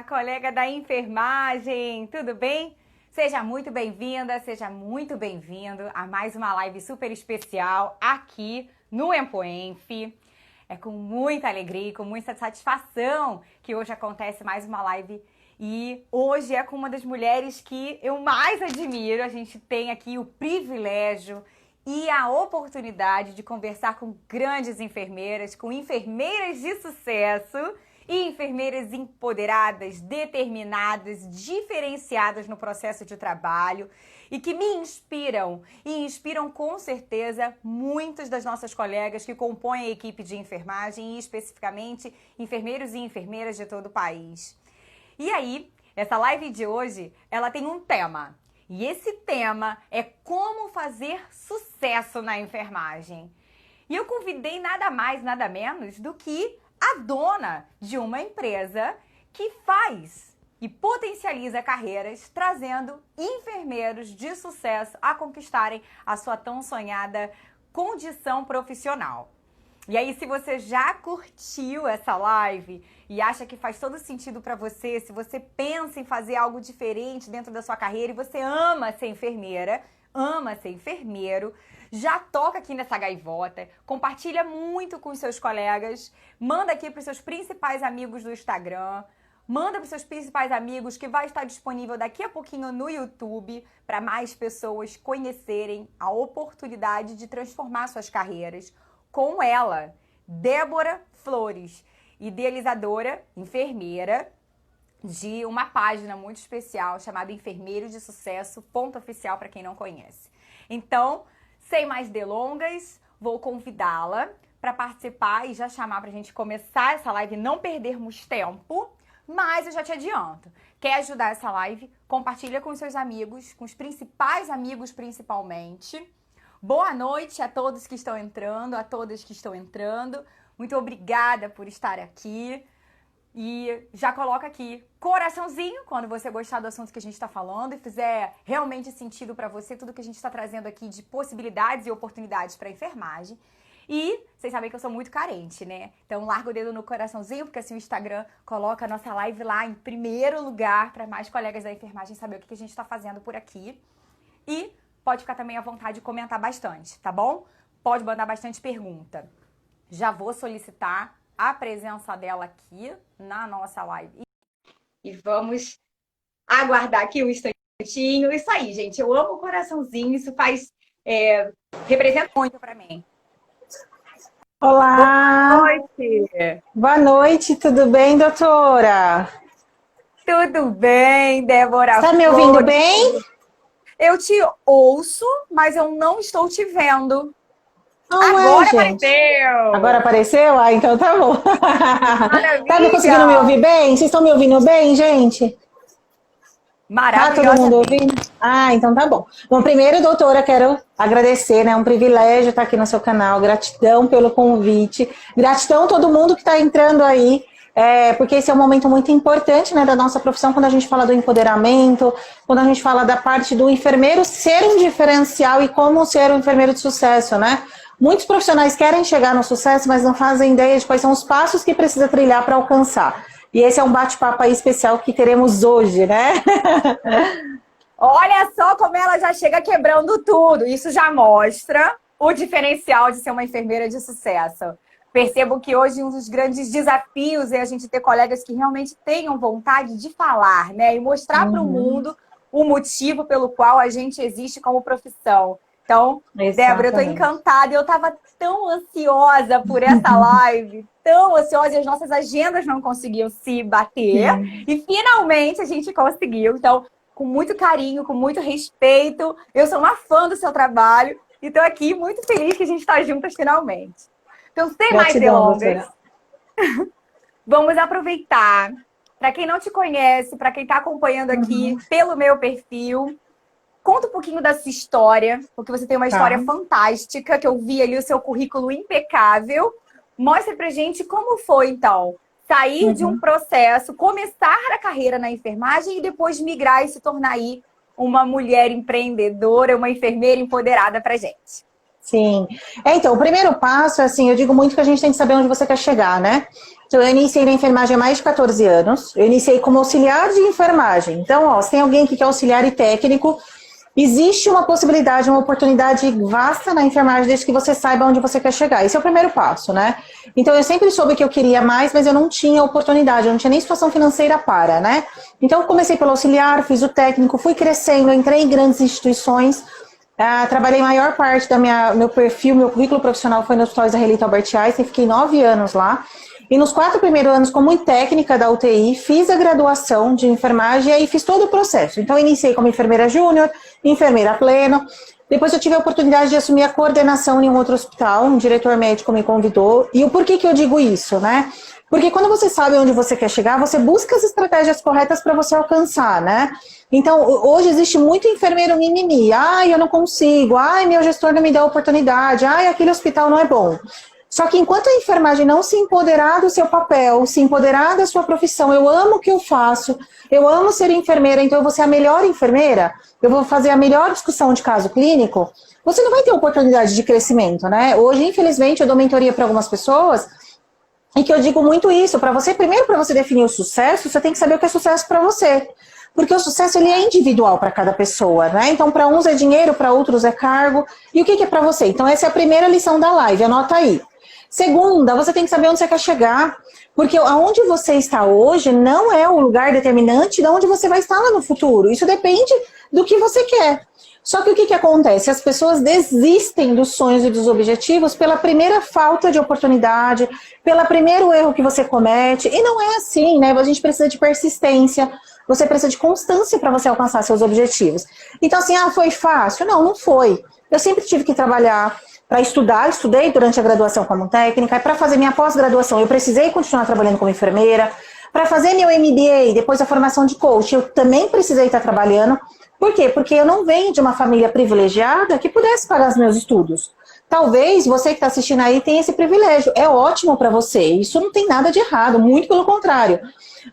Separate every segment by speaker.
Speaker 1: colega da enfermagem, tudo bem? Seja muito bem-vinda, seja muito bem-vindo a mais uma live super especial aqui no Empoenf. É com muita alegria e com muita satisfação que hoje acontece mais uma live e hoje é com uma das mulheres que eu mais admiro. A gente tem aqui o privilégio e a oportunidade de conversar com grandes enfermeiras, com enfermeiras de sucesso e enfermeiras empoderadas, determinadas, diferenciadas no processo de trabalho e que me inspiram e inspiram com certeza muitas das nossas colegas que compõem a equipe de enfermagem e especificamente enfermeiros e enfermeiras de todo o país. E aí, essa live de hoje, ela tem um tema. E esse tema é como fazer sucesso na enfermagem. E eu convidei nada mais, nada menos do que a dona de uma empresa que faz e potencializa carreiras, trazendo enfermeiros de sucesso a conquistarem a sua tão sonhada condição profissional. E aí, se você já curtiu essa live e acha que faz todo sentido para você, se você pensa em fazer algo diferente dentro da sua carreira e você ama ser enfermeira, ama ser enfermeiro, já toca aqui nessa gaivota, compartilha muito com os seus colegas, manda aqui para os seus principais amigos do Instagram, manda para os seus principais amigos que vai estar disponível daqui a pouquinho no YouTube para mais pessoas conhecerem a oportunidade de transformar suas carreiras com ela, Débora Flores, idealizadora, enfermeira de uma página muito especial chamada Enfermeiro de Sucesso, ponto oficial para quem não conhece. Então, sem mais delongas, vou convidá-la para participar e já chamar para a gente começar essa live, não perdermos tempo, mas eu já te adianto, quer ajudar essa live? Compartilha com os seus amigos, com os principais amigos principalmente. Boa noite a todos que estão entrando, a todas que estão entrando. Muito obrigada por estar aqui. E já coloca aqui coraçãozinho quando você gostar do assunto que a gente está falando e fizer realmente sentido para você tudo que a gente está trazendo aqui de possibilidades e oportunidades para a enfermagem. E vocês sabem que eu sou muito carente, né? Então larga o dedo no coraçãozinho, porque assim o Instagram coloca a nossa live lá em primeiro lugar para mais colegas da enfermagem saber o que a gente está fazendo por aqui. E pode ficar também à vontade de comentar bastante, tá bom? Pode mandar bastante pergunta. Já vou solicitar a presença dela aqui na nossa live. E vamos aguardar aqui um instantinho. Isso aí, gente. Eu amo o coraçãozinho. Isso representa muito para mim.
Speaker 2: Olá!
Speaker 1: Boa noite!
Speaker 2: Boa noite, tudo bem, doutora?
Speaker 1: Tudo bem, Débora?
Speaker 2: Está me ouvindo bem?
Speaker 1: Eu te ouço, mas eu não estou te vendo.
Speaker 2: Agora
Speaker 1: apareceu!
Speaker 2: Agora apareceu? Ah, então tá bom.
Speaker 1: Maravilha!
Speaker 2: Tá me conseguindo me ouvir bem? Vocês estão me ouvindo bem, gente? Tá todo mundo ouvindo? Ah, então tá bom. Bom, primeiro, doutora, quero agradecer, né? É um privilégio estar aqui no seu canal. Gratidão pelo convite. Gratidão a todo mundo que está entrando aí. Porque esse é um momento muito importante, né, da nossa profissão, quando a gente fala do empoderamento, quando a gente fala da parte do enfermeiro ser um diferencial e como ser um enfermeiro de sucesso, né? Muitos profissionais querem chegar no sucesso, mas não fazem ideia de quais são os passos que precisa trilhar para alcançar. E esse é um bate-papo aí especial que teremos hoje, né?
Speaker 1: Olha só como ela já chega quebrando tudo. Isso já mostra o diferencial de ser uma enfermeira de sucesso. Percebo que hoje um dos grandes desafios é a gente ter colegas que realmente tenham vontade de falar, né? E mostrar para o mundo o motivo pelo qual a gente existe como profissão. Então, Débora, eu estou encantada. Eu estava tão ansiosa por essa live, tão ansiosa, e as nossas agendas não conseguiam se bater. E finalmente a gente conseguiu. Então, com muito carinho, com muito respeito, eu sou uma fã do seu trabalho e estou aqui muito feliz que a gente está juntas finalmente. Então, sem mais delongas, vamos aproveitar. Para quem não te conhece, para quem está acompanhando aqui pelo meu perfil, conta um pouquinho da sua história, porque você tem uma história fantástica, que eu vi ali o seu currículo impecável. Mostra pra gente como foi, então, sair de um processo, começar a carreira na enfermagem e depois migrar e se tornar aí uma mulher empreendedora, uma enfermeira empoderada pra gente.
Speaker 2: Sim. Então, o primeiro passo, assim, eu digo muito que a gente tem que saber onde você quer chegar, né? Então, eu iniciei na enfermagem há mais de 14 anos. Eu iniciei como auxiliar de enfermagem. Então, ó, se tem alguém que quer auxiliar e técnico, existe uma possibilidade, uma oportunidade vasta na enfermagem, desde que você saiba onde você quer chegar. Esse é o primeiro passo, né? Então, eu sempre soube que eu queria mais, mas eu não tinha oportunidade, eu não tinha nem situação financeira para, né? Então, eu comecei pelo auxiliar, fiz o técnico, fui crescendo, entrei em grandes instituições. Trabalhei a maior parte do meu perfil, meu currículo profissional foi no Hospital Israelita Albert Einstein, fiquei 9 anos lá. E nos 4 primeiros anos, como técnica da UTI, fiz a graduação de enfermagem e aí fiz todo o processo. Então, iniciei como enfermeira júnior, enfermeira pleno. Depois eu tive a oportunidade de assumir a coordenação em um outro hospital, um diretor médico me convidou. E o porquê que eu digo isso, né? Porque quando você sabe onde você quer chegar, você busca as estratégias corretas para você alcançar, né? Então, hoje existe muito enfermeiro mimimi. Ai, eu não consigo. Ai, meu gestor não me dá oportunidade. Ai, aquele hospital não é bom. Só que enquanto a enfermagem não se empoderar do seu papel, se empoderar da sua profissão, eu amo o que eu faço, eu amo ser enfermeira, então eu vou ser a melhor enfermeira, eu vou fazer a melhor discussão de caso clínico, você não vai ter oportunidade de crescimento, né? Hoje, infelizmente, eu dou mentoria para algumas pessoas e que eu digo muito isso, para você, primeiro para você definir o sucesso, você tem que saber o que é sucesso para você. Porque o sucesso ele é individual para cada pessoa, né? Então, para uns é dinheiro, para outros é cargo. E o que é para você? Então, essa é a primeira lição da live, anota aí. Segunda, você tem que saber onde você quer chegar, porque aonde você está hoje não é o lugar determinante de onde você vai estar lá no futuro. Isso depende do que você quer. Só que o que acontece? As pessoas desistem dos sonhos e dos objetivos pela primeira falta de oportunidade, pelo primeiro erro que você comete. E não é assim, né? A gente precisa de persistência, você precisa de constância para você alcançar seus objetivos. Então, assim, foi fácil? Não, não foi. Eu sempre tive que trabalhar para estudar, estudei durante a graduação como técnica, e para fazer minha pós-graduação eu precisei continuar trabalhando como enfermeira, para fazer meu MBA, depois a formação de coach, eu também precisei estar trabalhando. Por quê? Porque eu não venho de uma família privilegiada que pudesse pagar os meus estudos. Talvez você que está assistindo aí tenha esse privilégio, é ótimo para você, isso não tem nada de errado, muito pelo contrário.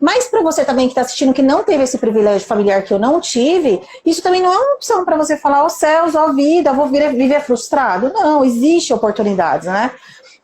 Speaker 2: Mas para você também que está assistindo que não teve esse privilégio familiar que eu não tive, isso também não é uma opção para você falar, ó céus, ó vida, vou viver frustrado. Não, existe oportunidades, né?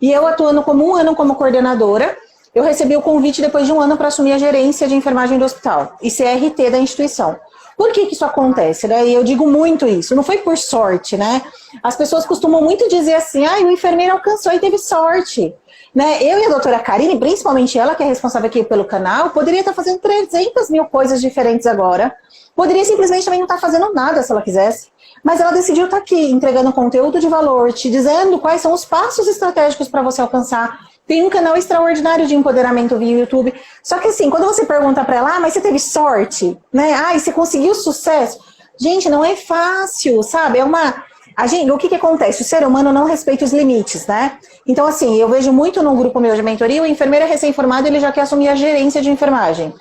Speaker 2: E eu atuando como 1 ano como coordenadora, eu recebi o convite depois de 1 ano para assumir a gerência de enfermagem do hospital e ser RT da instituição. Por que isso acontece, né? E eu digo muito isso, não foi por sorte, né? As pessoas costumam muito dizer assim, o enfermeiro alcançou e teve sorte. Né? Eu e a doutora Karine, principalmente ela, que é responsável aqui pelo canal, poderia estar fazendo 300 mil coisas diferentes agora. Poderia simplesmente também não estar fazendo nada se ela quisesse. Mas ela decidiu estar aqui, entregando conteúdo de valor, te dizendo quais são os passos estratégicos para você alcançar. Tem um canal extraordinário de empoderamento via YouTube. Só que assim, quando você pergunta para ela, mas você teve sorte? Né? Você conseguiu sucesso? Gente, não é fácil, sabe? O que acontece? O ser humano não respeita os limites, né? Então, assim, eu vejo muito no grupo meu de mentoria, o enfermeiro é recém-formado, ele já quer assumir a gerência de enfermagem.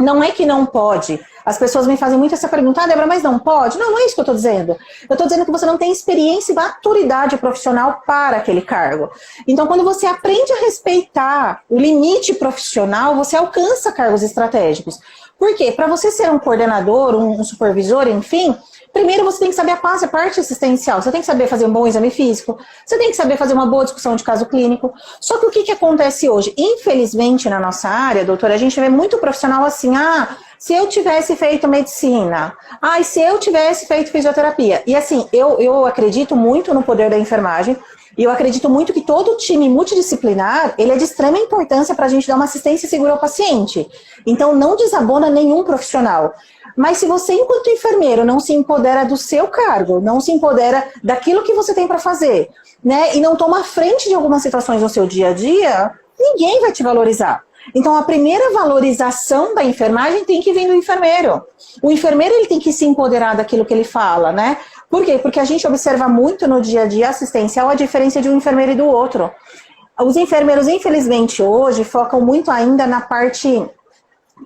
Speaker 2: Não é que não pode. As pessoas me fazem muito essa pergunta, Débora, mas não pode? Não, não é isso que eu estou dizendo. Eu estou dizendo que você não tem experiência e maturidade profissional para aquele cargo. Então, quando você aprende a respeitar o limite profissional, você alcança cargos estratégicos. Por quê? Para você ser um coordenador, um supervisor, enfim, primeiro você tem que saber a parte assistencial, você tem que saber fazer um bom exame físico, você tem que saber fazer uma boa discussão de caso clínico. Só que o que acontece hoje? Infelizmente, na nossa área, doutora, a gente vê muito profissional assim, se eu tivesse feito medicina, se eu tivesse feito fisioterapia. E assim, eu acredito muito no poder da enfermagem, e eu acredito muito que todo time multidisciplinar, ele é de extrema importância para a gente dar uma assistência segura ao paciente. Então, não desabona nenhum profissional. Mas se você, enquanto enfermeiro, não se empodera do seu cargo, não se empodera daquilo que você tem para fazer, né, e não toma frente de algumas situações no seu dia a dia, ninguém vai te valorizar. Então, a primeira valorização da enfermagem tem que vir do enfermeiro. O enfermeiro ele tem que se empoderar daquilo que ele fala, né? Por quê? Porque a gente observa muito no dia a dia assistencial a diferença de um enfermeiro e do outro. Os enfermeiros, infelizmente, hoje, focam muito ainda na parte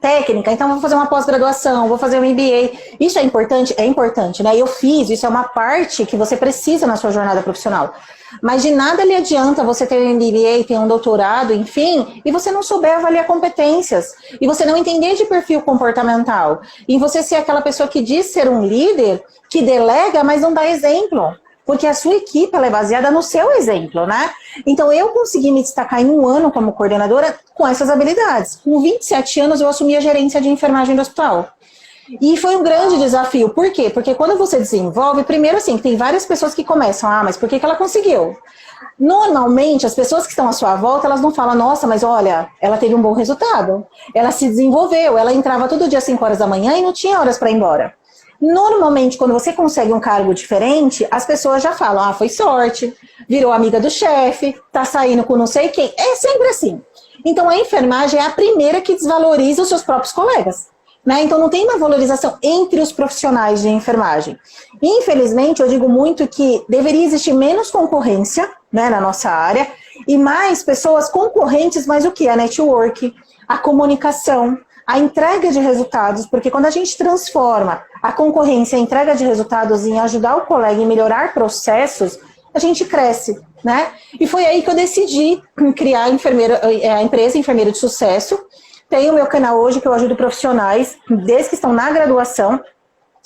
Speaker 2: técnica. Então, vou fazer uma pós-graduação, vou fazer um MBA. Isso é importante? É importante, né? Eu fiz, isso é uma parte que você precisa na sua jornada profissional. Mas de nada lhe adianta você ter um MBA, ter um doutorado, enfim, e você não souber avaliar competências, e você não entender de perfil comportamental, e você ser aquela pessoa que diz ser um líder, que delega, mas não dá exemplo. Porque a sua equipe ela é baseada no seu exemplo, né? Então, eu consegui me destacar em um ano como coordenadora com essas habilidades. Com 27 anos, eu assumi a gerência de enfermagem do hospital. E foi um grande desafio. Por quê? Porque quando você desenvolve, primeiro assim, tem várias pessoas que começam, mas por que ela conseguiu? Normalmente, as pessoas que estão à sua volta, elas não falam, nossa, mas olha, ela teve um bom resultado. Ela se desenvolveu, ela entrava todo dia às 5 horas da manhã e não tinha horas para ir embora. Normalmente, quando você consegue um cargo diferente, as pessoas já falam, foi sorte, virou amiga do chefe, tá saindo com não sei quem. É sempre assim. Então, a enfermagem é a primeira que desvaloriza os seus próprios colegas. Né? Então, não tem uma valorização entre os profissionais de enfermagem. Infelizmente, eu digo muito que deveria existir menos concorrência, né, na nossa área e mais pessoas concorrentes, mas o que? A network, a comunicação, a entrega de resultados, porque quando a gente transforma a concorrência, a entrega de resultados em ajudar o colega em melhorar processos, a gente cresce, né? E foi aí que eu decidi criar a empresa Enfermeiro de Sucesso. Tenho o meu canal hoje que eu ajudo profissionais, desde que estão na graduação,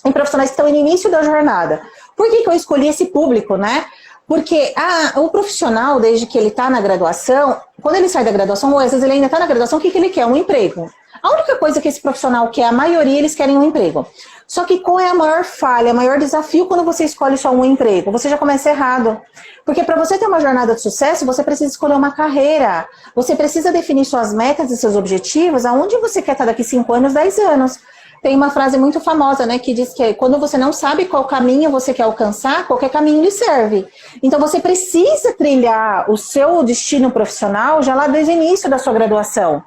Speaker 2: e profissionais que estão no início da jornada. Por que eu escolhi esse público, né? Porque o profissional, desde que ele está na graduação, quando ele sai da graduação, ou às vezes ele ainda está na graduação, o que ele quer? Um emprego. A única coisa que esse profissional quer, a maioria, eles querem um emprego. Só que qual é a maior falha, o maior desafio quando você escolhe só um emprego? Você já começa errado. Porque para você ter uma jornada de sucesso, você precisa escolher uma carreira. Você precisa definir suas metas e seus objetivos, aonde você quer estar daqui 5 anos, 10 anos. Tem uma frase muito famosa, né, que diz que quando você não sabe qual caminho você quer alcançar, qualquer caminho lhe serve. Então você precisa trilhar o seu destino profissional já lá desde o início da sua graduação.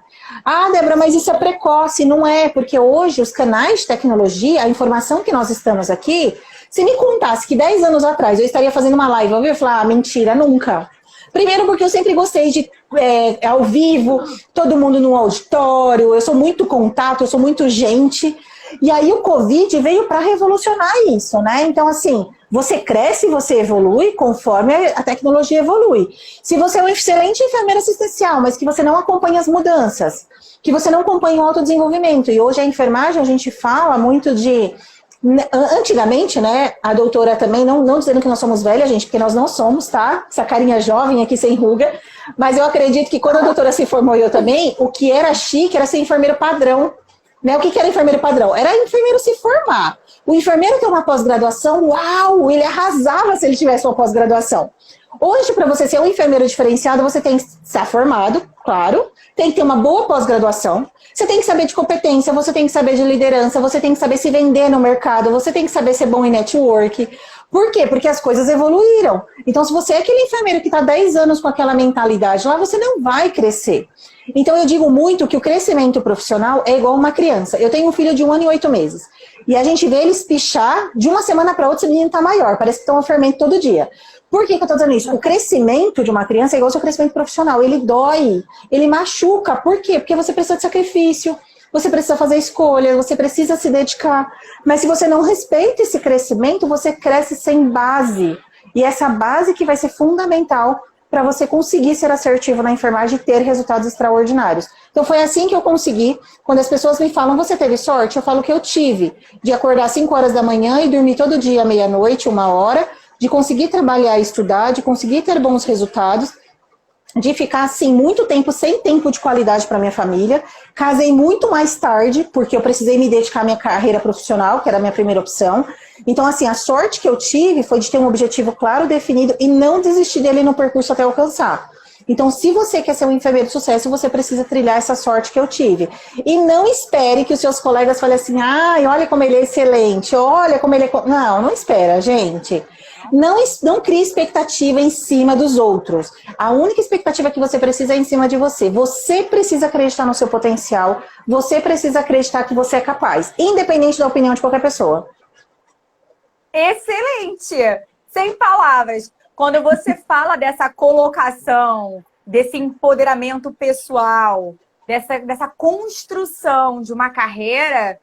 Speaker 2: Débora, mas isso é precoce. Não é, porque hoje os canais de tecnologia, a informação que nós estamos aqui, se me contasse que 10 anos atrás eu estaria fazendo uma live, eu ia falar, mentira, nunca. Primeiro porque eu sempre gostei de ao vivo, todo mundo no auditório, eu sou muito contato, eu sou muito gente. E aí o Covid veio para revolucionar isso, né? Então, assim, você cresce, você evolui conforme a tecnologia evolui. Se você é um excelente enfermeiro assistencial, mas que você não acompanha as mudanças, que você não acompanha o autodesenvolvimento, e hoje a enfermagem a gente fala muito de... Antigamente, né, a doutora também, não dizendo que nós somos velhas, gente, porque nós não somos, tá? Essa carinha jovem aqui sem ruga, mas eu acredito que quando a doutora se formou, eu também, o que era chique era ser enfermeiro padrão, né? O que era enfermeiro padrão? Era enfermeiro se formar. O enfermeiro ter uma pós-graduação, uau, ele arrasava se ele tivesse uma pós-graduação. Hoje, para você ser um enfermeiro diferenciado, você tem que estar formado, claro, tem que ter uma boa pós-graduação, você tem que saber de competência, você tem que saber de liderança, você tem que saber se vender no mercado, você tem que saber ser bom em network. Por quê? Porque as coisas evoluíram. Então, se você é aquele enfermeiro que está 10 anos com aquela mentalidade lá, você não vai crescer. Então, eu digo muito que o crescimento profissional é igual uma criança. Eu tenho um filho de 1 ano e 8 meses. E a gente vê eles pichar de uma semana para outra, esse menino está maior. Parece que toma fermento todo dia. Por que eu estou dizendo isso? O crescimento de uma criança é igual ao seu crescimento profissional. Ele dói, ele machuca. Por quê? Porque você precisa de sacrifício, você precisa fazer escolha, você precisa se dedicar. Mas se você não respeita esse crescimento, você cresce sem base. E essa base que vai ser fundamental para você conseguir ser assertivo na enfermagem e ter resultados extraordinários. Então foi assim que eu consegui. Quando as pessoas me falam, você teve sorte? Eu falo que eu tive. De acordar às 5 horas da manhã e dormir todo dia, meia-noite, 1 hora, de conseguir trabalhar e estudar, de conseguir ter bons resultados, de ficar, assim, muito tempo sem tempo de qualidade para minha família. Casei muito mais tarde, porque eu precisei me dedicar à minha carreira profissional, que era a minha primeira opção. Então, assim, a sorte que eu tive foi de ter um objetivo claro, definido, e não desistir dele no percurso até alcançar. Então, se você quer ser um enfermeiro de sucesso, você precisa trilhar essa sorte que eu tive. E não espere que os seus colegas falem assim, olha como ele é excelente, olha como ele é... Não espera, gente. Não crie expectativa em cima dos outros. A única expectativa que você precisa é em cima de você. Você precisa acreditar no seu potencial. Você precisa acreditar que você é capaz, independente da opinião de qualquer pessoa.
Speaker 1: Excelente! Sem palavras. Quando você fala dessa colocação, desse empoderamento pessoal, dessa construção de uma carreira...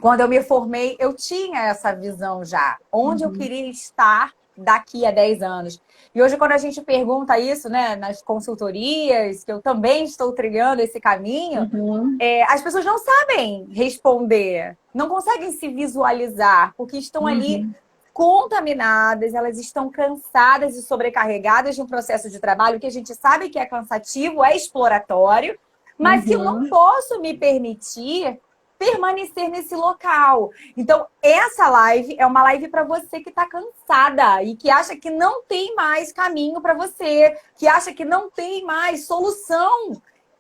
Speaker 1: Quando eu me formei, eu tinha essa visão já. Onde eu queria estar daqui a 10 anos. E hoje, quando a gente pergunta isso, né, nas consultorias, que eu também estou trilhando esse caminho, as pessoas não sabem responder, não conseguem se visualizar, porque estão ali contaminadas, elas estão cansadas e sobrecarregadas de um processo de trabalho que a gente sabe que é cansativo, é exploratório, mas que eu não posso me permitir permanecer nesse local. Então, essa live é uma live para você que está cansada e que acha que não tem mais caminho para você, que acha que não tem mais solução,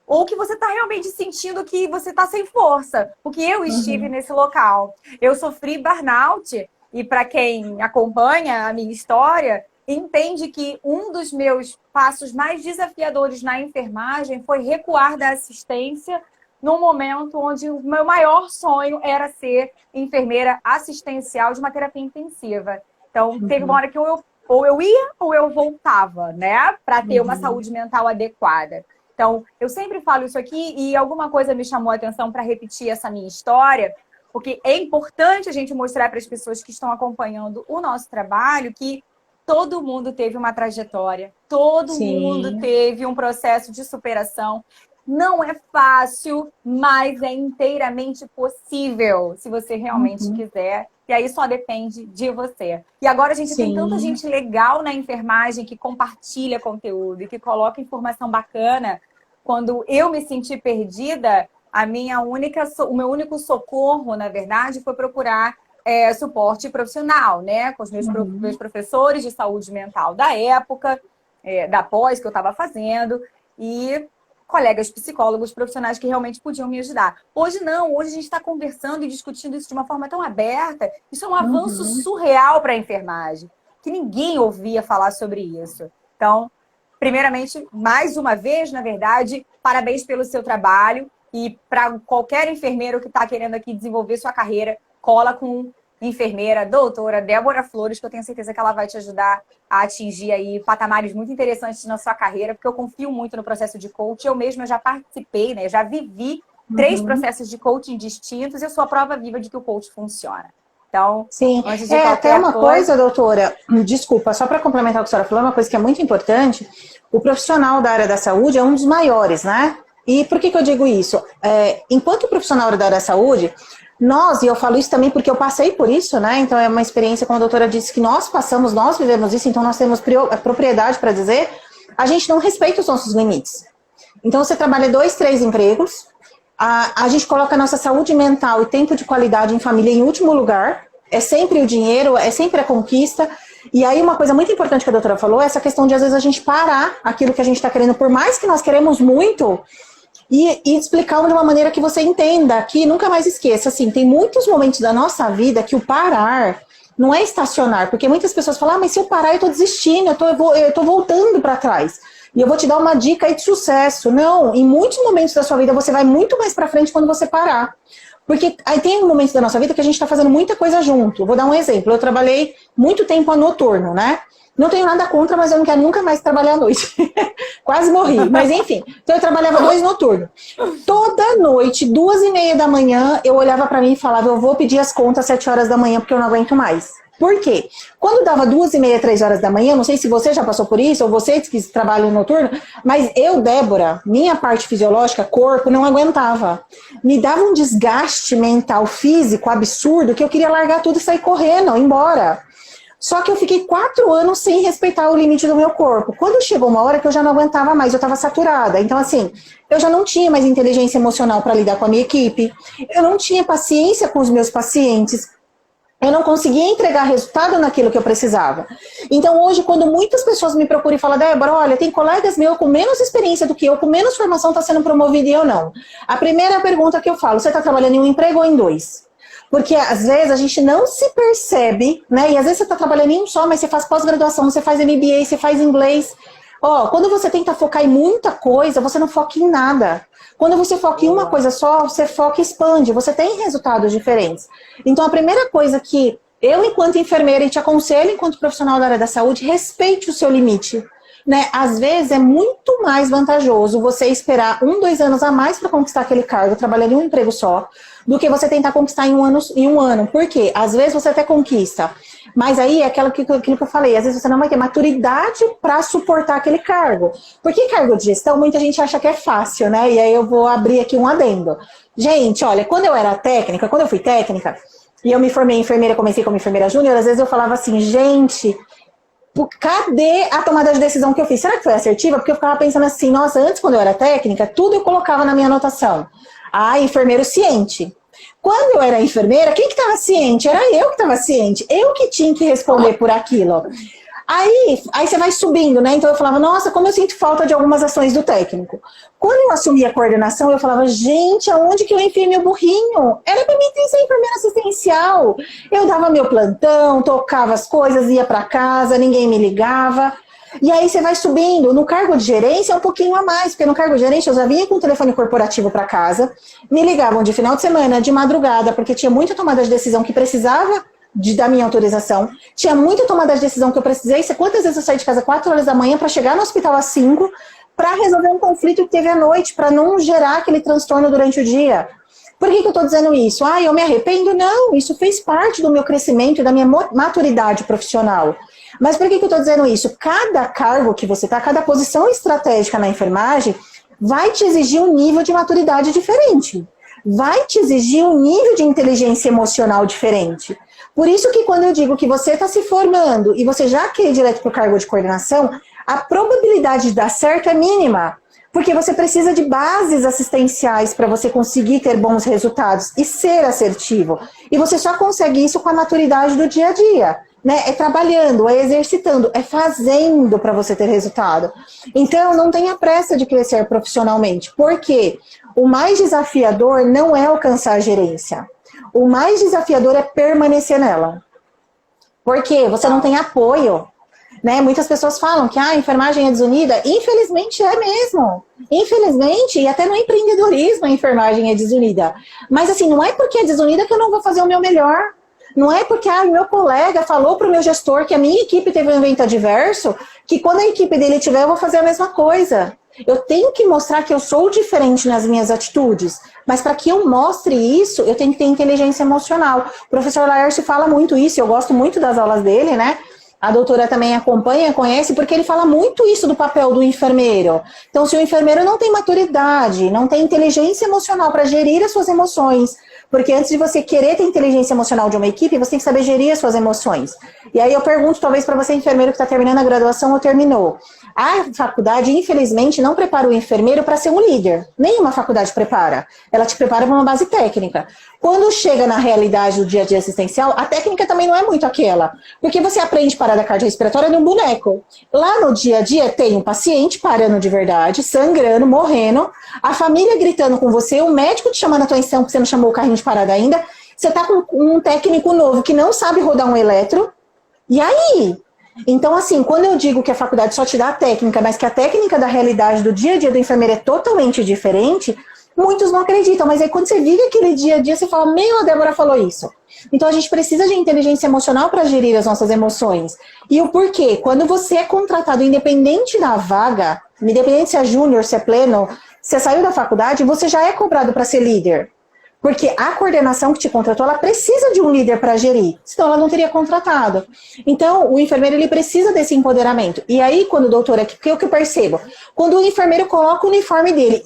Speaker 1: ou que você está realmente sentindo que você está sem força, porque eu estive nesse local. Eu sofri burnout e para quem acompanha a minha história, entende que um dos meus passos mais desafiadores na enfermagem foi recuar da assistência num momento onde o meu maior sonho era ser enfermeira assistencial de uma terapia intensiva. Então, teve uma hora que ou eu ia ou eu voltava, né? Para ter uma saúde mental adequada. Então, eu sempre falo isso aqui e alguma coisa me chamou a atenção para repetir essa minha história, porque é importante a gente mostrar para as pessoas que estão acompanhando o nosso trabalho que todo mundo teve uma trajetória, todo mundo teve um processo de superação. Não é fácil, mas é inteiramente possível, se você realmente quiser. E aí só depende de você. E agora a gente tem tanta gente legal na enfermagem que compartilha conteúdo e que coloca informação bacana. Quando eu me senti perdida, o meu único socorro, na verdade, foi procurar suporte profissional, né? Com os meus professores de saúde mental da época, da pós que eu estava fazendo. E colegas psicólogos profissionais que realmente podiam me ajudar. Hoje não, hoje a gente está conversando e discutindo isso de uma forma tão aberta. Isso é um avanço surreal para a enfermagem, que ninguém ouvia falar sobre isso. Então, primeiramente, mais uma vez, na verdade, parabéns pelo seu trabalho e para qualquer enfermeiro que está querendo aqui desenvolver sua carreira, cola com enfermeira, doutora Débora Flores, que eu tenho certeza que ela vai te ajudar a atingir aí patamares muito interessantes na sua carreira, porque eu confio muito no processo de coaching. Eu mesma já participei, né? Já vivi 3 processos de coaching distintos e eu sou a prova viva de que o coaching funciona. Então, antes de
Speaker 2: até uma coisa, doutora, desculpa, só para complementar o que a senhora falou, uma coisa que é muito importante, o profissional da área da saúde é um dos maiores, né? E por que eu digo isso? Enquanto profissional da área da saúde, e eu falo isso também porque eu passei por isso, né? Então é uma experiência, como a doutora disse, que nós passamos, nós vivemos isso, então nós temos propriedade para dizer, a gente não respeita os nossos limites. Então você trabalha 2, 3 empregos, a gente coloca a nossa saúde mental e tempo de qualidade em família em último lugar, é sempre o dinheiro, é sempre a conquista. E aí uma coisa muito importante que a doutora falou é essa questão de às vezes a gente parar aquilo que a gente está querendo, por mais que nós queremos muito, e explicar de uma maneira que você entenda, que nunca mais esqueça, assim, tem muitos momentos da nossa vida que o parar não é estacionar, porque muitas pessoas falam, mas se eu parar eu tô desistindo, eu tô voltando para trás. E eu vou te dar uma dica aí de sucesso. Não, em muitos momentos da sua vida você vai muito mais para frente quando você parar. Porque aí tem momentos da nossa vida que a gente está fazendo muita coisa junto. Vou dar um exemplo, eu trabalhei muito tempo a noturno, né? Não tenho nada contra, mas eu não quero nunca mais trabalhar à noite. Quase morri, mas enfim. Então eu trabalhava 2 noturnos. Toda noite, 2h30 da manhã, eu olhava pra mim e falava, eu vou pedir as contas às 7 horas da manhã, porque eu não aguento mais. Por quê? Quando dava 2h30, 3 horas da manhã, não sei se você já passou por isso, ou você que trabalha noturno, mas eu, Débora, minha parte fisiológica, corpo, não aguentava. Me dava um desgaste mental, físico, absurdo, que eu queria largar tudo e sair correndo, ir embora. Só que eu fiquei 4 anos sem respeitar o limite do meu corpo. Quando chegou uma hora que eu já não aguentava mais, eu estava saturada. Então, assim, eu já não tinha mais inteligência emocional para lidar com a minha equipe. Eu não tinha paciência com os meus pacientes. Eu não conseguia entregar resultado naquilo que eu precisava. Então, hoje, quando muitas pessoas me procuram e falam, Débora, olha, tem colegas meus com menos experiência do que eu, com menos formação, está sendo promovido e eu não. A primeira pergunta que eu falo, você está trabalhando em um emprego ou em 2? Porque às vezes a gente não se percebe, né? E às vezes você está trabalhando em um só, mas você faz pós-graduação, você faz MBA, você faz inglês. Quando você tenta focar em muita coisa, você não foca em nada. Quando você foca em uma coisa só, você foca e expande. Você tem resultados diferentes. Então a primeira coisa que eu, enquanto enfermeira, e te aconselho, enquanto profissional da área da saúde, respeite o seu limite. Né? Às vezes é muito mais vantajoso você esperar 1, 2 anos a mais para conquistar aquele cargo, trabalhando em um emprego só, do que você tentar conquistar em um ano. Por quê? Às vezes você até conquista, mas aí é aquilo que eu falei, às vezes você não vai ter maturidade para suportar aquele cargo. Porque cargo de gestão, muita gente acha que é fácil, né? E aí eu vou abrir aqui um adendo. Gente, olha, quando eu fui técnica, e eu me formei em enfermeira, comecei como enfermeira júnior, às vezes eu falava assim, gente, cadê a tomada de decisão que eu fiz? Será que foi assertiva? Porque eu ficava pensando assim, nossa, antes quando eu era técnica, tudo eu colocava na minha anotação. Ah, enfermeiro ciente. Quando eu era enfermeira, quem que estava ciente? Era eu que estava ciente. Eu que tinha que responder por aquilo. Aí você vai subindo, né? Então eu falava, nossa, como eu sinto falta de algumas ações do técnico. Quando eu assumi a coordenação, eu falava, gente, aonde que eu enfiei meu burrinho? Era para mim ter sido enfermeira assistencial. Eu dava meu plantão, tocava as coisas, ia para casa, ninguém me ligava. E aí você vai subindo. No cargo de gerência é um pouquinho a mais, porque no cargo de gerência eu já vinha com o telefone corporativo para casa, me ligavam de final de semana, de madrugada, porque tinha muita tomada de decisão que precisava da minha autorização. Tinha muita tomada de decisão que eu precisei. Quantas vezes eu saí de casa 4 horas da manhã para chegar no hospital às 5, para resolver um conflito que teve à noite, para não gerar aquele transtorno durante o dia. Por que eu estou dizendo isso? Ah, eu me arrependo? Não, isso fez parte do meu crescimento e da minha maturidade profissional. Mas por que eu estou dizendo isso? Cada cargo que você está, cada posição estratégica na enfermagem, vai te exigir um nível de maturidade diferente. Vai te exigir um nível de inteligência emocional diferente. Por isso que quando eu digo que você está se formando e você já quer ir direto para o cargo de coordenação, a probabilidade de dar certo é mínima. Porque você precisa de bases assistenciais para você conseguir ter bons resultados e ser assertivo. E você só consegue isso com a maturidade do dia a dia. Né? É trabalhando, é exercitando, é fazendo para você ter resultado. Então, não tenha pressa de crescer profissionalmente. Por quê? O mais desafiador não é alcançar a gerência. O mais desafiador é permanecer nela. Por quê? Você não tem apoio. Né? Muitas pessoas falam que a enfermagem é desunida. Infelizmente é mesmo. Infelizmente, e até no empreendedorismo a enfermagem é desunida. Mas assim, não é porque é desunida que eu não vou fazer o meu melhor. Não é porque o meu colega falou para o meu gestor que a minha equipe teve um evento adverso, que quando a equipe dele tiver, eu vou fazer a mesma coisa. Eu tenho que mostrar que eu sou diferente nas minhas atitudes. Mas para que eu mostre isso, eu tenho que ter inteligência emocional. O professor Laércio fala muito isso, eu gosto muito das aulas dele, né? A doutora também acompanha, conhece, porque ele fala muito isso do papel do enfermeiro. Então, se o enfermeiro não tem maturidade, não tem inteligência emocional para gerir as suas emoções, porque antes de você querer ter inteligência emocional de uma equipe, você tem que saber gerir as suas emoções. E aí eu pergunto, talvez para você, enfermeiro que está terminando a graduação ou terminou. A faculdade, infelizmente, não prepara o enfermeiro para ser um líder. Nenhuma faculdade prepara. Ela te prepara para uma base técnica. Quando chega na realidade do dia a dia assistencial, a técnica também não é muito aquela. Porque você aprende parada cardiorrespiratória num boneco. Lá no dia a dia tem um paciente parando de verdade, sangrando, morrendo, a família gritando com você, o médico te chamando a atenção porque você não chamou o carrinho de parada ainda, você tá com um técnico novo que não sabe rodar um eletro, e aí? Então, assim, quando eu digo que a faculdade só te dá a técnica, mas que a técnica da realidade do dia a dia do enfermeiro é totalmente diferente, muitos não acreditam. Mas aí quando você vive aquele dia a dia, você fala, a Débora falou isso. Então a gente precisa de inteligência emocional para gerir as nossas emoções. E o porquê? Quando você é contratado, independente da vaga, independente se é júnior, se é pleno, você saiu da faculdade, você já é cobrado para ser líder. Porque a coordenação que te contratou, ela precisa de um líder para gerir, senão ela não teria contratado. Então, o enfermeiro, ele precisa desse empoderamento. E aí, quando o doutor aqui, porque é o que eu percebo? Quando o enfermeiro coloca o uniforme dele,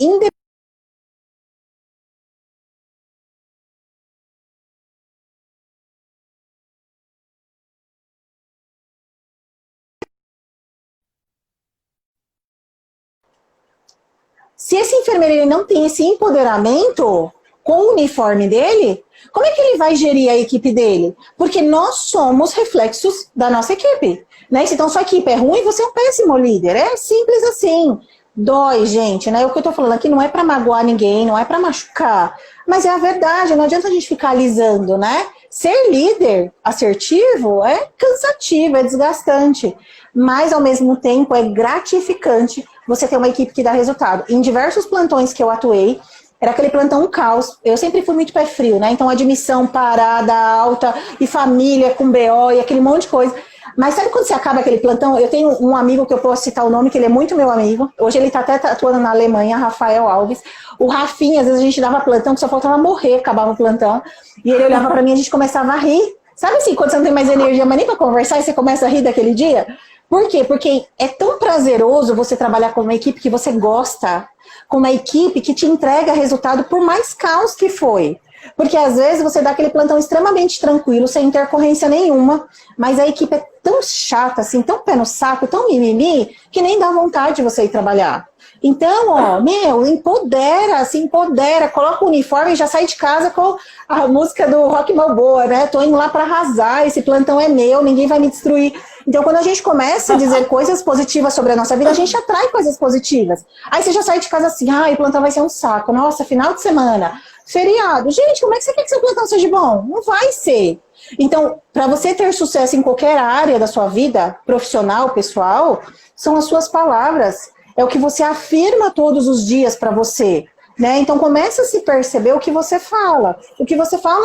Speaker 2: se esse enfermeiro ele não tem esse empoderamento com o uniforme dele, como é que ele vai gerir a equipe dele? Porque nós somos reflexos da nossa equipe. Né? Então, sua equipe é ruim, você é um péssimo líder. É simples assim. Dói, gente, né? O que eu tô falando aqui não é para magoar ninguém, não é para machucar. Mas é a verdade, não adianta a gente ficar alisando, né? Ser líder assertivo é cansativo, é desgastante. Mas, ao mesmo tempo, é gratificante você ter uma equipe que dá resultado. Em diversos plantões que eu atuei, era aquele plantão caos. Eu sempre fui muito pé frio, né? Então, admissão, parada, alta, e família com BO, e aquele monte de coisa. Mas sabe quando você acaba aquele plantão? Eu tenho um amigo que eu posso citar o nome, que ele é muito meu amigo. Hoje ele tá até atuando na Alemanha, Rafael Alves. O Rafinha, às vezes a gente dava plantão, que só faltava morrer, acabava o plantão. E ele olhava pra mim e a gente começava a rir. Sabe assim, quando você não tem mais energia, mas nem pra conversar, e você começa a rir daquele dia? Por quê? Porque é tão prazeroso você trabalhar com uma equipe que você gosta, com uma equipe que te entrega resultado por mais caos que foi. Porque às vezes você dá aquele plantão extremamente tranquilo, sem intercorrência nenhuma, mas a equipe é tão chata, assim, tão pé no saco, tão mimimi, que nem dá vontade de você ir trabalhar. Então, ó, empodera, se empodera, coloca o uniforme e já sai de casa com a música do Rock Balboa, né? Tô indo lá para arrasar, esse plantão é meu, ninguém vai me destruir. Então, quando a gente começa a dizer coisas positivas sobre a nossa vida, a gente atrai coisas positivas. Aí você já sai de casa assim, o plantão vai ser um saco, nossa, final de semana, feriado. Gente, como é que você quer que seu plantão seja bom? Não vai ser. Então, para você ter sucesso em qualquer área da sua vida, profissional, pessoal, são as suas palavras. É o que você afirma todos os dias para você. Né? Então, começa a se perceber o que você fala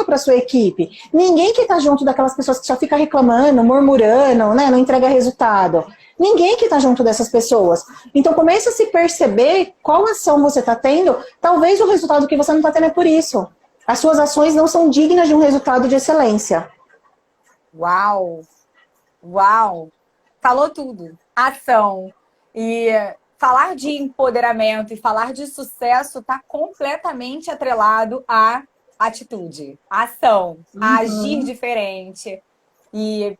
Speaker 2: para sua equipe. Ninguém que está junto daquelas pessoas que só fica reclamando, murmurando, né? Não entrega resultado. Ninguém que está junto dessas pessoas. Então, começa a se perceber qual ação você está tendo. Talvez o resultado que você não está tendo é por isso. As suas ações não são dignas de um resultado de excelência.
Speaker 1: Uau! Uau! Falou tudo. Ação. E falar de empoderamento e falar de sucesso está completamente atrelado à atitude, à ação, a agir diferente. E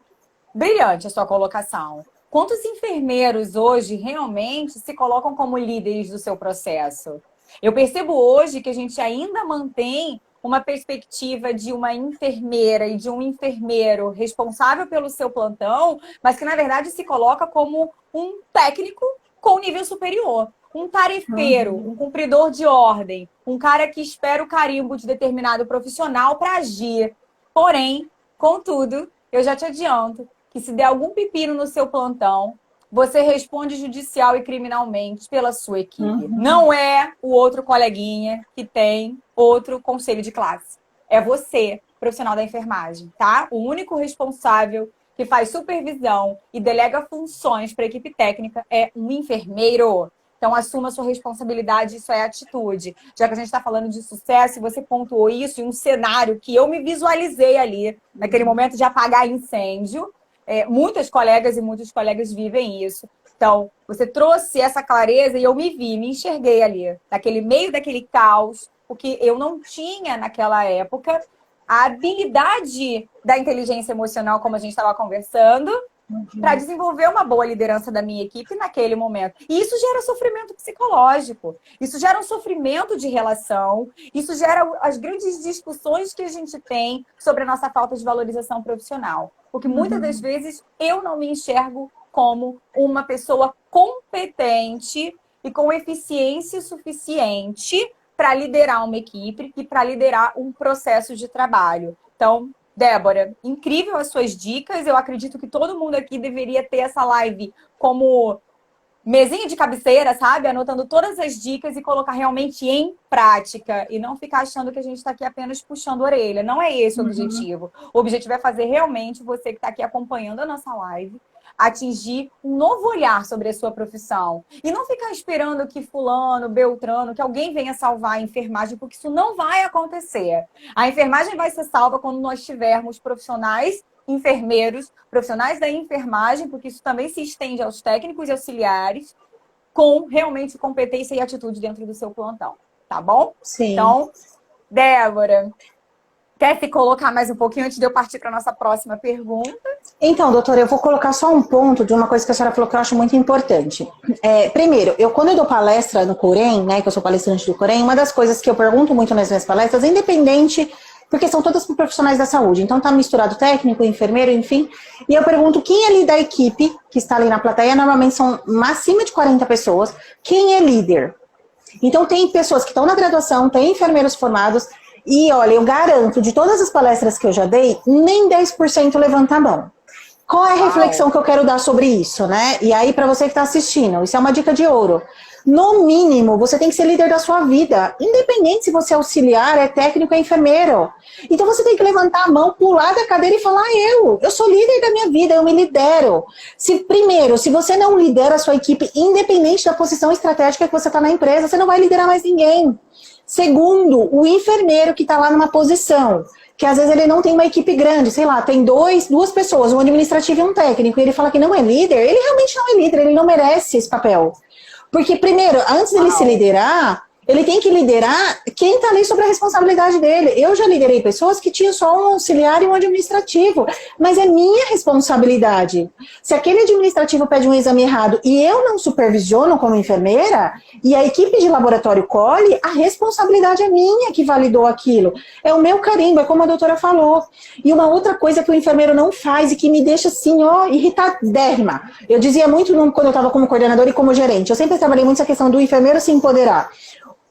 Speaker 1: brilhante a sua colocação. Quantos enfermeiros hoje realmente se colocam como líderes do seu processo? Eu percebo hoje que a gente ainda mantém uma perspectiva de uma enfermeira e de um enfermeiro responsável pelo seu plantão, mas que, na verdade, se coloca como um técnico com nível superior. Um tarefeiro, um cumpridor de ordem, um cara que espera o carimbo de determinado profissional para agir. Porém, contudo, eu já te adianto que se der algum pepino no seu plantão, você responde judicial e criminalmente pela sua equipe. Não é o outro coleguinha que tem outro conselho de classe. É você, profissional da enfermagem, tá? O único responsável que faz supervisão e delega funções para a equipe técnica é um enfermeiro. Então, assuma a sua responsabilidade, isso é atitude. Já que a gente está falando de sucesso, e você pontuou isso em um cenário que eu me visualizei ali, naquele momento de apagar incêndio. Muitas colegas e muitos colegas vivem isso. Então, você trouxe essa clareza e eu me enxerguei ali, naquele meio daquele caos, porque eu não tinha naquela época a habilidade da inteligência emocional, como a gente estava conversando, para desenvolver uma boa liderança da minha equipe naquele momento. E isso gera sofrimento psicológico, isso gera um sofrimento de relação, isso gera as grandes discussões que a gente tem sobre a nossa falta de valorização profissional. Porque muitas das vezes eu não me enxergo como uma pessoa competente e com eficiência suficiente para liderar uma equipe e para liderar um processo de trabalho. Então, Débora, incrível as suas dicas. Eu acredito que todo mundo aqui deveria ter essa live como mesinha de cabeceira, sabe? Anotando todas as dicas e colocar realmente em prática. E não ficar achando que a gente está aqui apenas puxando a orelha. Não é esse o objetivo. O objetivo é fazer realmente você que está aqui acompanhando a nossa live atingir um novo olhar sobre a sua profissão. E não ficar esperando que fulano, beltrano, que alguém venha salvar a enfermagem, porque isso não vai acontecer. A enfermagem vai ser salva quando nós tivermos profissionais enfermeiros, profissionais da enfermagem, porque isso também se estende aos técnicos e auxiliares, com realmente competência e atitude dentro do seu plantão. Tá bom?
Speaker 2: Sim.
Speaker 1: Então, Débora, quer se colocar mais um pouquinho antes de eu partir para a nossa próxima pergunta?
Speaker 2: Então, doutora, eu vou colocar só um ponto de uma coisa que a senhora falou que eu acho muito importante. Primeiro, quando eu dou palestra no Corém, né, que eu sou palestrante do Corém, uma das coisas que eu pergunto muito nas minhas palestras, independente, porque são todas profissionais da saúde, então tá misturado técnico, enfermeiro, enfim, e eu pergunto quem é ali da equipe, que está ali na plateia, normalmente são acima de 40 pessoas, quem é líder? Então tem pessoas que estão na graduação, tem enfermeiros formados, e olha, eu garanto, de todas as palestras que eu já dei, nem 10% levanta a mão. Qual é a reflexão que eu quero dar sobre isso, né? E aí, para você que está assistindo, isso é uma dica de ouro. No mínimo, você tem que ser líder da sua vida. Independente se você é auxiliar, é técnico, é enfermeiro. Então, você tem que levantar a mão, pular da cadeira e falar, eu sou líder da minha vida, eu me lidero. Primeiro, se você não lidera a sua equipe, independente da posição estratégica que você está na empresa, você não vai liderar mais ninguém. Segundo, o enfermeiro que está lá numa posição, que às vezes ele não tem uma equipe grande, sei lá, tem duas pessoas, um administrativo e um técnico, e ele fala que não é líder, ele realmente não é líder, ele não merece esse papel. Porque, primeiro, antes dele se liderar, Ele tem que liderar quem está ali sobre a responsabilidade dele. Eu já liderei pessoas que tinham só um auxiliar e um administrativo, mas é minha responsabilidade. Se aquele administrativo pede um exame errado e eu não supervisiono como enfermeira, e a equipe de laboratório colhe, a responsabilidade é minha que validou aquilo. É o meu carimbo, é como a doutora falou. E uma outra coisa que o enfermeiro não faz e que me deixa assim, ó, irritadérrima. Eu dizia muito quando eu estava como coordenadora e como gerente, eu sempre trabalhei muito essa questão do enfermeiro se empoderar.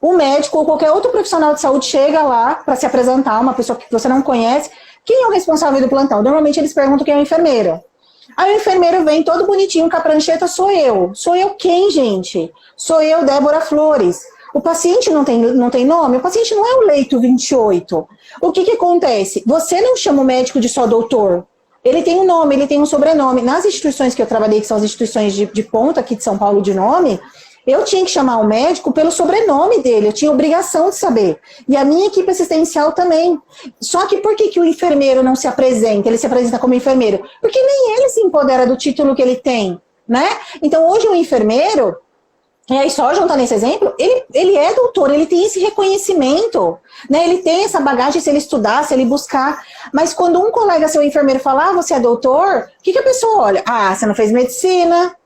Speaker 2: O médico ou qualquer outro profissional de saúde chega lá para se apresentar, uma pessoa que você não conhece, quem é o responsável do plantão? Normalmente eles perguntam quem é o enfermeiro. Aí o enfermeiro vem todo bonitinho com a prancheta, sou eu. Sou eu quem, gente? Sou eu, Débora Flores. O paciente não tem nome? O paciente não é o leito 28. O que acontece? Você não chama o médico de só doutor. Ele tem um nome, ele tem um sobrenome. Nas instituições que eu trabalhei, que são as instituições de ponta aqui de São Paulo de nome, eu tinha que chamar o médico pelo sobrenome dele, eu tinha obrigação de saber. E a minha equipe assistencial também. Só que por que o enfermeiro não se apresenta? Ele se apresenta como enfermeiro? Porque nem ele se empodera do título que ele tem, né? Então hoje o enfermeiro, e aí só juntar nesse exemplo, ele é doutor, ele tem esse reconhecimento, né? Ele tem essa bagagem se ele estudar, se ele buscar. Mas quando um colega seu enfermeiro fala, você é doutor, o que a pessoa olha? Você não fez medicina.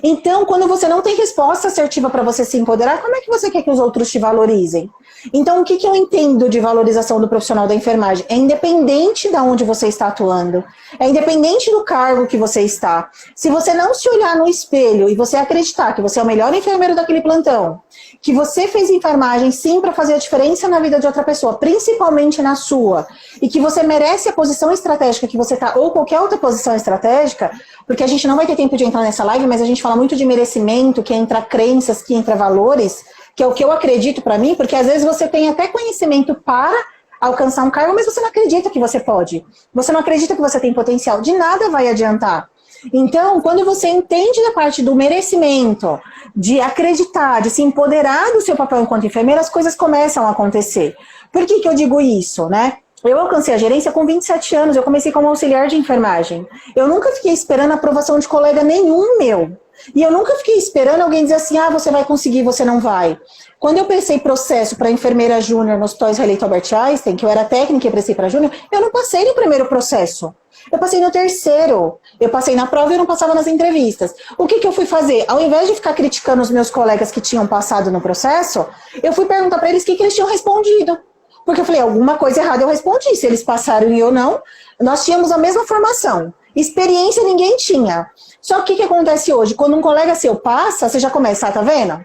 Speaker 2: Então, quando você não tem resposta assertiva para você se empoderar, como é que você quer que os outros te valorizem? Então, o que eu entendo de valorização do profissional da enfermagem? É independente de onde você está atuando. É independente do cargo que você está. Se você não se olhar no espelho e você acreditar que você é o melhor enfermeiro daquele plantão, que você fez enfermagem sim para fazer a diferença na vida de outra pessoa, principalmente na sua, e que você merece a posição estratégica que você está, ou qualquer outra posição estratégica, porque a gente não vai ter tempo de entrar nessa live, mas a gente fala muito de merecimento, que entra crenças, que entra valores, que é o que eu acredito para mim, porque às vezes você tem até conhecimento para alcançar um cargo, mas você não acredita que você pode. Você não acredita que você tem potencial. De nada vai adiantar. Então, quando você entende da parte do merecimento, de acreditar, de se empoderar do seu papel enquanto enfermeira, as coisas começam a acontecer. Por que eu digo isso, né? Eu alcancei a gerência com 27 anos, eu comecei como auxiliar de enfermagem. Eu nunca fiquei esperando a aprovação de colega nenhum meu. E eu nunca fiquei esperando alguém dizer assim, você vai conseguir, você não vai. Quando eu prestei processo para enfermeira júnior no Hospital Israelita Albert Einstein, que eu era técnica e prestei para júnior, eu não passei no primeiro processo. Eu passei no terceiro. Eu passei na prova e eu não passava nas entrevistas. O que eu fui fazer? Ao invés de ficar criticando os meus colegas que tinham passado no processo, eu fui perguntar para eles o que eles tinham respondido. Porque eu falei, alguma coisa errada eu respondi. Se eles passaram e eu não, nós tínhamos a mesma formação. Experiência ninguém tinha. Só que o que acontece hoje? Quando um colega seu passa, você já começa, tá vendo?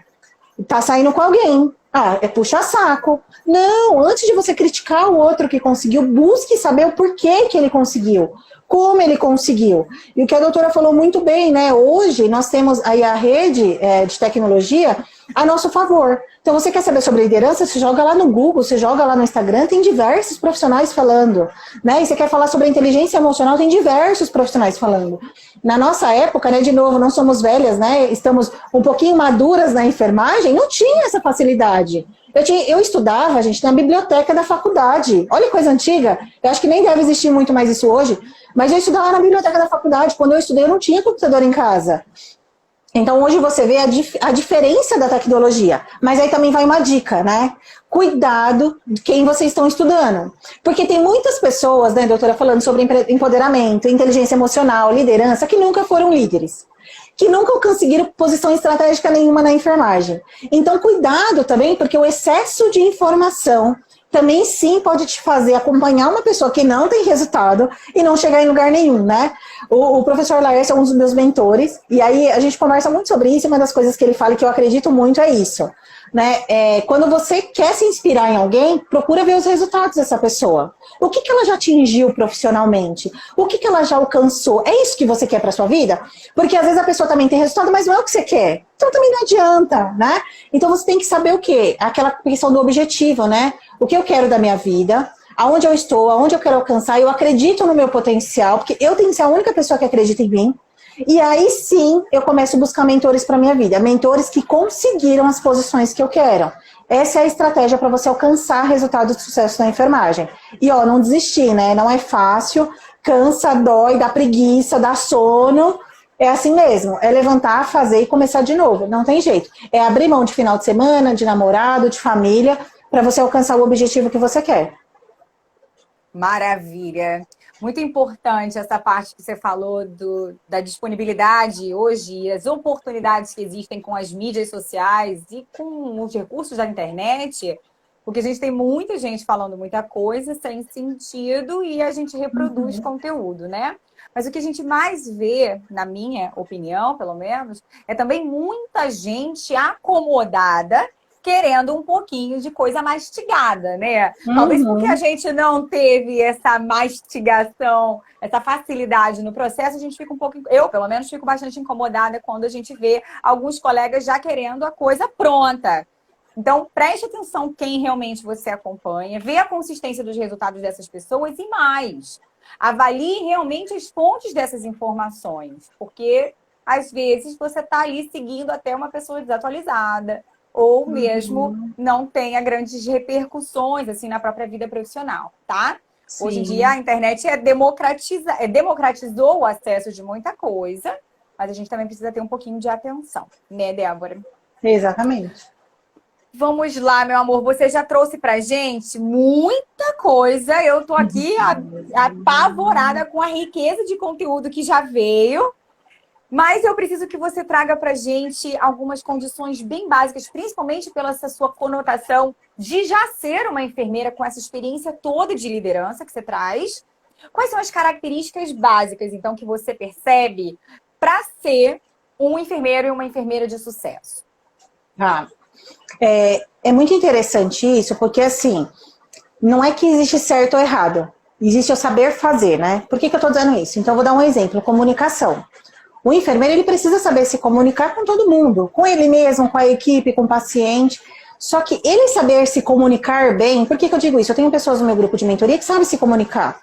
Speaker 2: Tá saindo com alguém. É puxa saco. Não, antes de você criticar o outro que conseguiu, busque saber o porquê que ele conseguiu. Como ele conseguiu. E o que a doutora falou muito bem, né? Hoje nós temos aí a rede de tecnologia a nosso favor. Então, você quer saber sobre liderança? Você joga lá no Google, você joga lá no Instagram, tem diversos profissionais falando, né? E você quer falar sobre inteligência emocional, tem diversos profissionais falando. Na nossa época, né, de novo, não somos velhas, né? Estamos um pouquinho maduras na enfermagem, não tinha essa facilidade. Eu estudava, gente, na biblioteca da faculdade. Olha que coisa antiga. Eu acho que nem deve existir muito mais isso hoje. Mas eu estudava na biblioteca da faculdade. Quando eu estudei, eu não tinha computador em casa. Então, hoje você vê a diferença da tecnologia. Mas aí também vai uma dica, né? Cuidado de quem vocês estão estudando. Porque tem muitas pessoas, né, doutora, falando sobre empoderamento, inteligência emocional, liderança, que nunca foram líderes. Que nunca conseguiram posição estratégica nenhuma na enfermagem. Então, cuidado também, porque o excesso de informação também sim pode te fazer acompanhar uma pessoa que não tem resultado e não chegar em lugar nenhum, né? O professor Laércio é um dos meus mentores, e aí a gente conversa muito sobre isso, e uma das coisas que ele fala e que eu acredito muito é isso, né? Quando você quer se inspirar em alguém, procura ver os resultados dessa pessoa. O que ela já atingiu profissionalmente? O que ela já alcançou? É isso que você quer para sua vida? Porque às vezes a pessoa também tem resultado, mas não é o que você quer. Então também não adianta, né? Então você tem que saber o quê? Aquela questão do objetivo, né? O que eu quero da minha vida, aonde eu estou, aonde eu quero alcançar, eu acredito no meu potencial, porque eu tenho que ser a única pessoa que acredita em mim. E aí sim, eu começo a buscar mentores para minha vida, mentores que conseguiram as posições que eu quero. Essa é a estratégia para você alcançar resultados de sucesso na enfermagem. E ó, não desistir, né? Não é fácil, cansa, dói, dá preguiça, dá sono, É assim mesmo, é levantar, fazer e começar de novo, não tem jeito. É abrir mão de final de semana, de namorado, de família, para você alcançar o objetivo que você quer.
Speaker 1: Maravilha. Muito importante essa parte que você falou da disponibilidade hoje e as oportunidades que existem com as mídias sociais e com os recursos da internet, porque a gente tem muita gente falando muita coisa sem sentido e a gente reproduz conteúdo, né? Mas o que a gente mais vê, na minha opinião, pelo menos, é também muita gente acomodada querendo um pouquinho de coisa mastigada, né? Talvez porque a gente não teve essa mastigação, essa facilidade no processo, a gente fica um pouco... Eu, pelo menos, fico bastante incomodada quando a gente vê alguns colegas já querendo a coisa pronta. Então, preste atenção quem realmente você acompanha, vê a consistência dos resultados dessas pessoas e mais. Avalie realmente as fontes dessas informações, porque, às vezes, você está ali seguindo até uma pessoa desatualizada, ou mesmo não tenha grandes repercussões assim na própria vida profissional, tá? Sim. Hoje em dia a internet democratizou o acesso de muita coisa, mas a gente também precisa ter um pouquinho de atenção, né, Débora?
Speaker 2: Exatamente.
Speaker 1: Vamos lá, meu amor, você já trouxe pra gente muita coisa, eu tô aqui apavorada com a riqueza de conteúdo que já veio. Mas eu preciso que você traga pra gente algumas condições bem básicas, principalmente pela essa sua conotação de já ser uma enfermeira com essa experiência toda de liderança que você traz. Quais são as características básicas, então, que você percebe para ser um enfermeiro e uma enfermeira de sucesso?
Speaker 2: É muito interessante isso, porque assim, não é que existe certo ou errado, existe o saber fazer, né? Por que eu tô dizendo isso? Então, eu vou dar um exemplo, comunicação. O enfermeiro, ele precisa saber se comunicar com todo mundo, com ele mesmo, com a equipe, com o paciente. Só que ele saber se comunicar bem, por que eu digo isso? Eu tenho pessoas no meu grupo de mentoria que sabem se comunicar,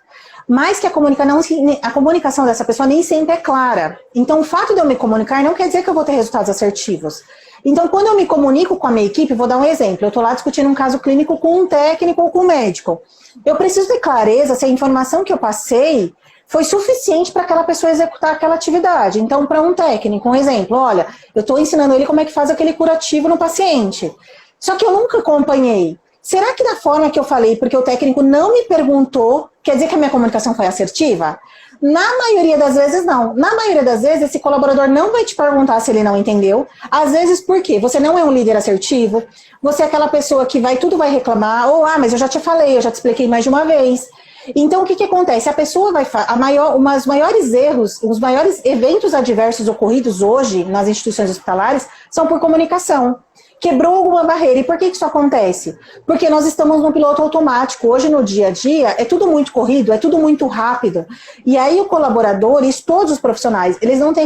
Speaker 2: mas que a comunicação dessa pessoa nem sempre é clara. Então, o fato de eu me comunicar não quer dizer que eu vou ter resultados assertivos. Então, quando eu me comunico com a minha equipe, vou dar um exemplo. Eu estou lá discutindo um caso clínico com um técnico ou com um médico. Eu preciso ter clareza se a informação que eu passei foi suficiente para aquela pessoa executar aquela atividade. Então, para um técnico, um exemplo, olha, eu estou ensinando ele como é que faz aquele curativo no paciente. Só que eu nunca acompanhei. Será que da forma que eu falei, porque o técnico não me perguntou, quer dizer que a minha comunicação foi assertiva? Na maioria das vezes, não. Na maioria das vezes, esse colaborador não vai te perguntar se ele não entendeu. Às vezes, por quê? Você não é um líder assertivo, você é aquela pessoa que tudo vai reclamar, ou, mas eu já te falei, eu já te expliquei mais de uma vez. Então, o que acontece? A pessoa vai os maiores erros, os maiores eventos adversos ocorridos hoje nas instituições hospitalares são por comunicação. Quebrou alguma barreira. E por que isso acontece? Porque nós estamos no piloto automático. Hoje, no dia a dia, é tudo muito corrido, é tudo muito rápido. E aí, o colaborador e todos os profissionais, eles não têm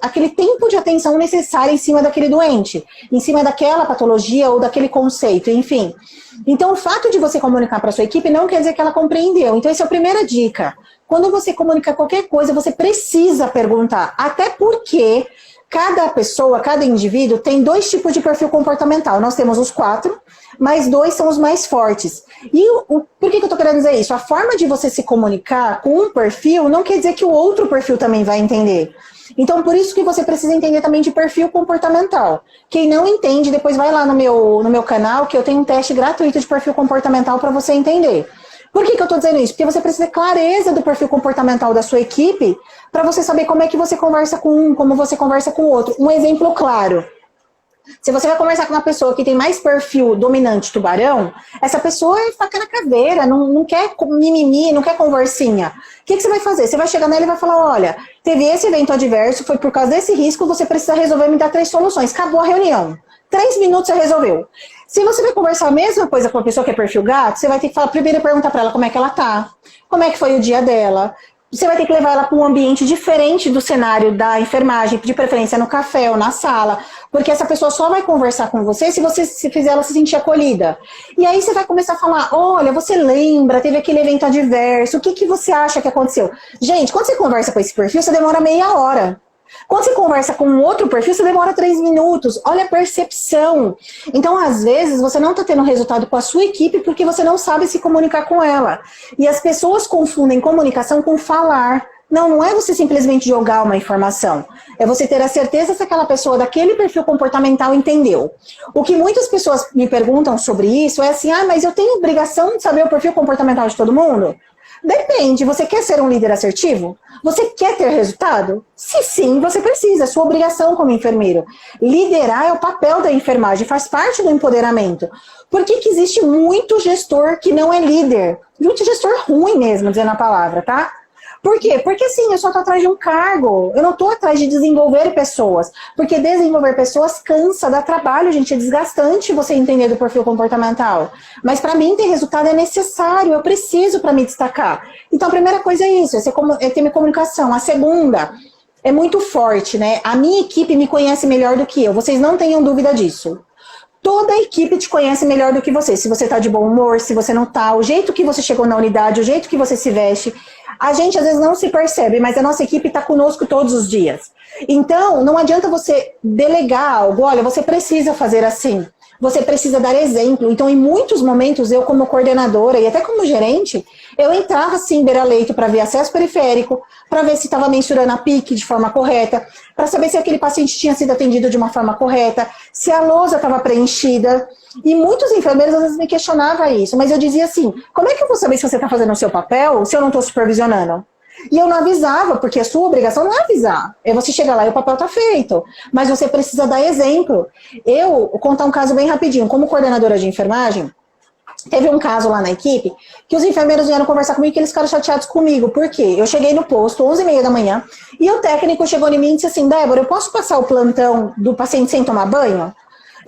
Speaker 2: aquele tempo de atenção necessário em cima daquele doente, em cima daquela patologia ou daquele conceito, enfim. Então, o fato de você comunicar para a sua equipe não quer dizer que ela compreendeu. Então, essa é a primeira dica. Quando você comunica qualquer coisa, você precisa perguntar. Até porque cada pessoa, cada indivíduo tem 2 tipos de perfil comportamental. Nós temos os 4, mas 2 são os mais fortes. E por que eu estou querendo dizer isso? A forma de você se comunicar com um perfil não quer dizer que o outro perfil também vai entender. Então, por isso que você precisa entender também de perfil comportamental. Quem não entende, depois vai lá no meu canal, que eu tenho um teste gratuito de perfil comportamental para você entender. Por que eu estou dizendo isso? Porque você precisa ter clareza do perfil comportamental da sua equipe para você saber como é que você conversa com um, como você conversa com o outro. Um exemplo claro. Se você vai conversar com uma pessoa que tem mais perfil dominante tubarão, essa pessoa é faca na caveira, não quer mimimi, não quer conversinha. O que você vai fazer? Você vai chegar nela e vai falar, olha, teve esse evento adverso, foi por causa desse risco, você precisa resolver e me dar 3 soluções. Acabou a reunião. 3 minutos você resolveu. Se você vai conversar a mesma coisa com uma pessoa que é perfil gato, você vai ter que primeiro perguntar para ela como é que ela tá, como é que foi o dia dela. Você vai ter que levar ela para um ambiente diferente do cenário da enfermagem, de preferência no café ou na sala, porque essa pessoa só vai conversar com você se você fizer ela se sentir acolhida. E aí você vai começar a falar, olha, você lembra, teve aquele evento adverso, o que você acha que aconteceu? Gente, quando você conversa com esse perfil, você demora meia hora. Quando você conversa com um outro perfil, você demora 3 minutos. Olha a percepção. Então, às vezes, você não está tendo resultado com a sua equipe porque você não sabe se comunicar com ela. E as pessoas confundem comunicação com falar. Não é você simplesmente jogar uma informação. É você ter a certeza se aquela pessoa daquele perfil comportamental entendeu. O que muitas pessoas me perguntam sobre isso é assim, mas eu tenho obrigação de saber o perfil comportamental de todo mundo? Depende, você quer ser um líder assertivo? Você quer ter resultado? Se sim, você precisa, é sua obrigação como enfermeiro. Liderar é o papel da enfermagem, faz parte do empoderamento. Por que que existe muito gestor que não é líder? Muito gestor ruim mesmo, dizendo a palavra, tá? Por quê? Porque assim, eu só estou atrás de um cargo, eu não estou atrás de desenvolver pessoas, porque desenvolver pessoas cansa, dá trabalho, gente, é desgastante você entender do perfil comportamental. Mas para mim ter resultado é necessário, eu preciso para me destacar. Então a primeira coisa é isso, é ter minha comunicação. A segunda é muito forte, né? A minha equipe me conhece melhor do que eu, vocês não tenham dúvida disso. Toda a equipe te conhece melhor do que você. Se você está de bom humor, se você não está, o jeito que você chegou na unidade, o jeito que você se veste. A gente às vezes não se percebe, mas a nossa equipe está conosco todos os dias. Então, não adianta você delegar algo. Olha, você precisa fazer assim. Você precisa dar exemplo. Então, em muitos momentos, eu como coordenadora e até como gerente, eu entrava assim, beira-leito, para ver acesso periférico, para ver se estava mensurando a PIC de forma correta, para saber se aquele paciente tinha sido atendido de uma forma correta, se a lousa estava preenchida. E muitos enfermeiros às vezes me questionavam isso, mas eu dizia assim, como é que eu vou saber se você está fazendo o seu papel se eu não estou supervisionando? E eu não avisava, porque a sua obrigação não é avisar. É você chegar lá e o papel está feito. Mas você precisa dar exemplo. Eu vou contar um caso bem rapidinho. Como coordenadora de enfermagem, teve um caso lá na equipe que os enfermeiros vieram conversar comigo e eles ficaram chateados comigo. Por quê? Eu cheguei no posto, 11h30 da manhã, e o técnico chegou em mim e disse assim, Débora, eu posso passar o plantão do paciente sem tomar banho?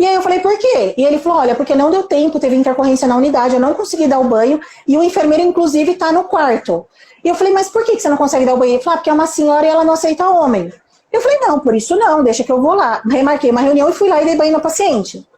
Speaker 2: E aí eu falei, por quê? E ele falou, olha, porque não deu tempo, teve intercorrência na unidade, eu não consegui dar o banho, e o enfermeiro, inclusive, está no quarto. E eu falei, mas por que você não consegue dar o banho? Ele falou, porque é uma senhora e ela não aceita homem. Eu falei, não, por isso não, deixa que eu vou lá. Remarquei uma reunião e fui lá e dei banho no paciente.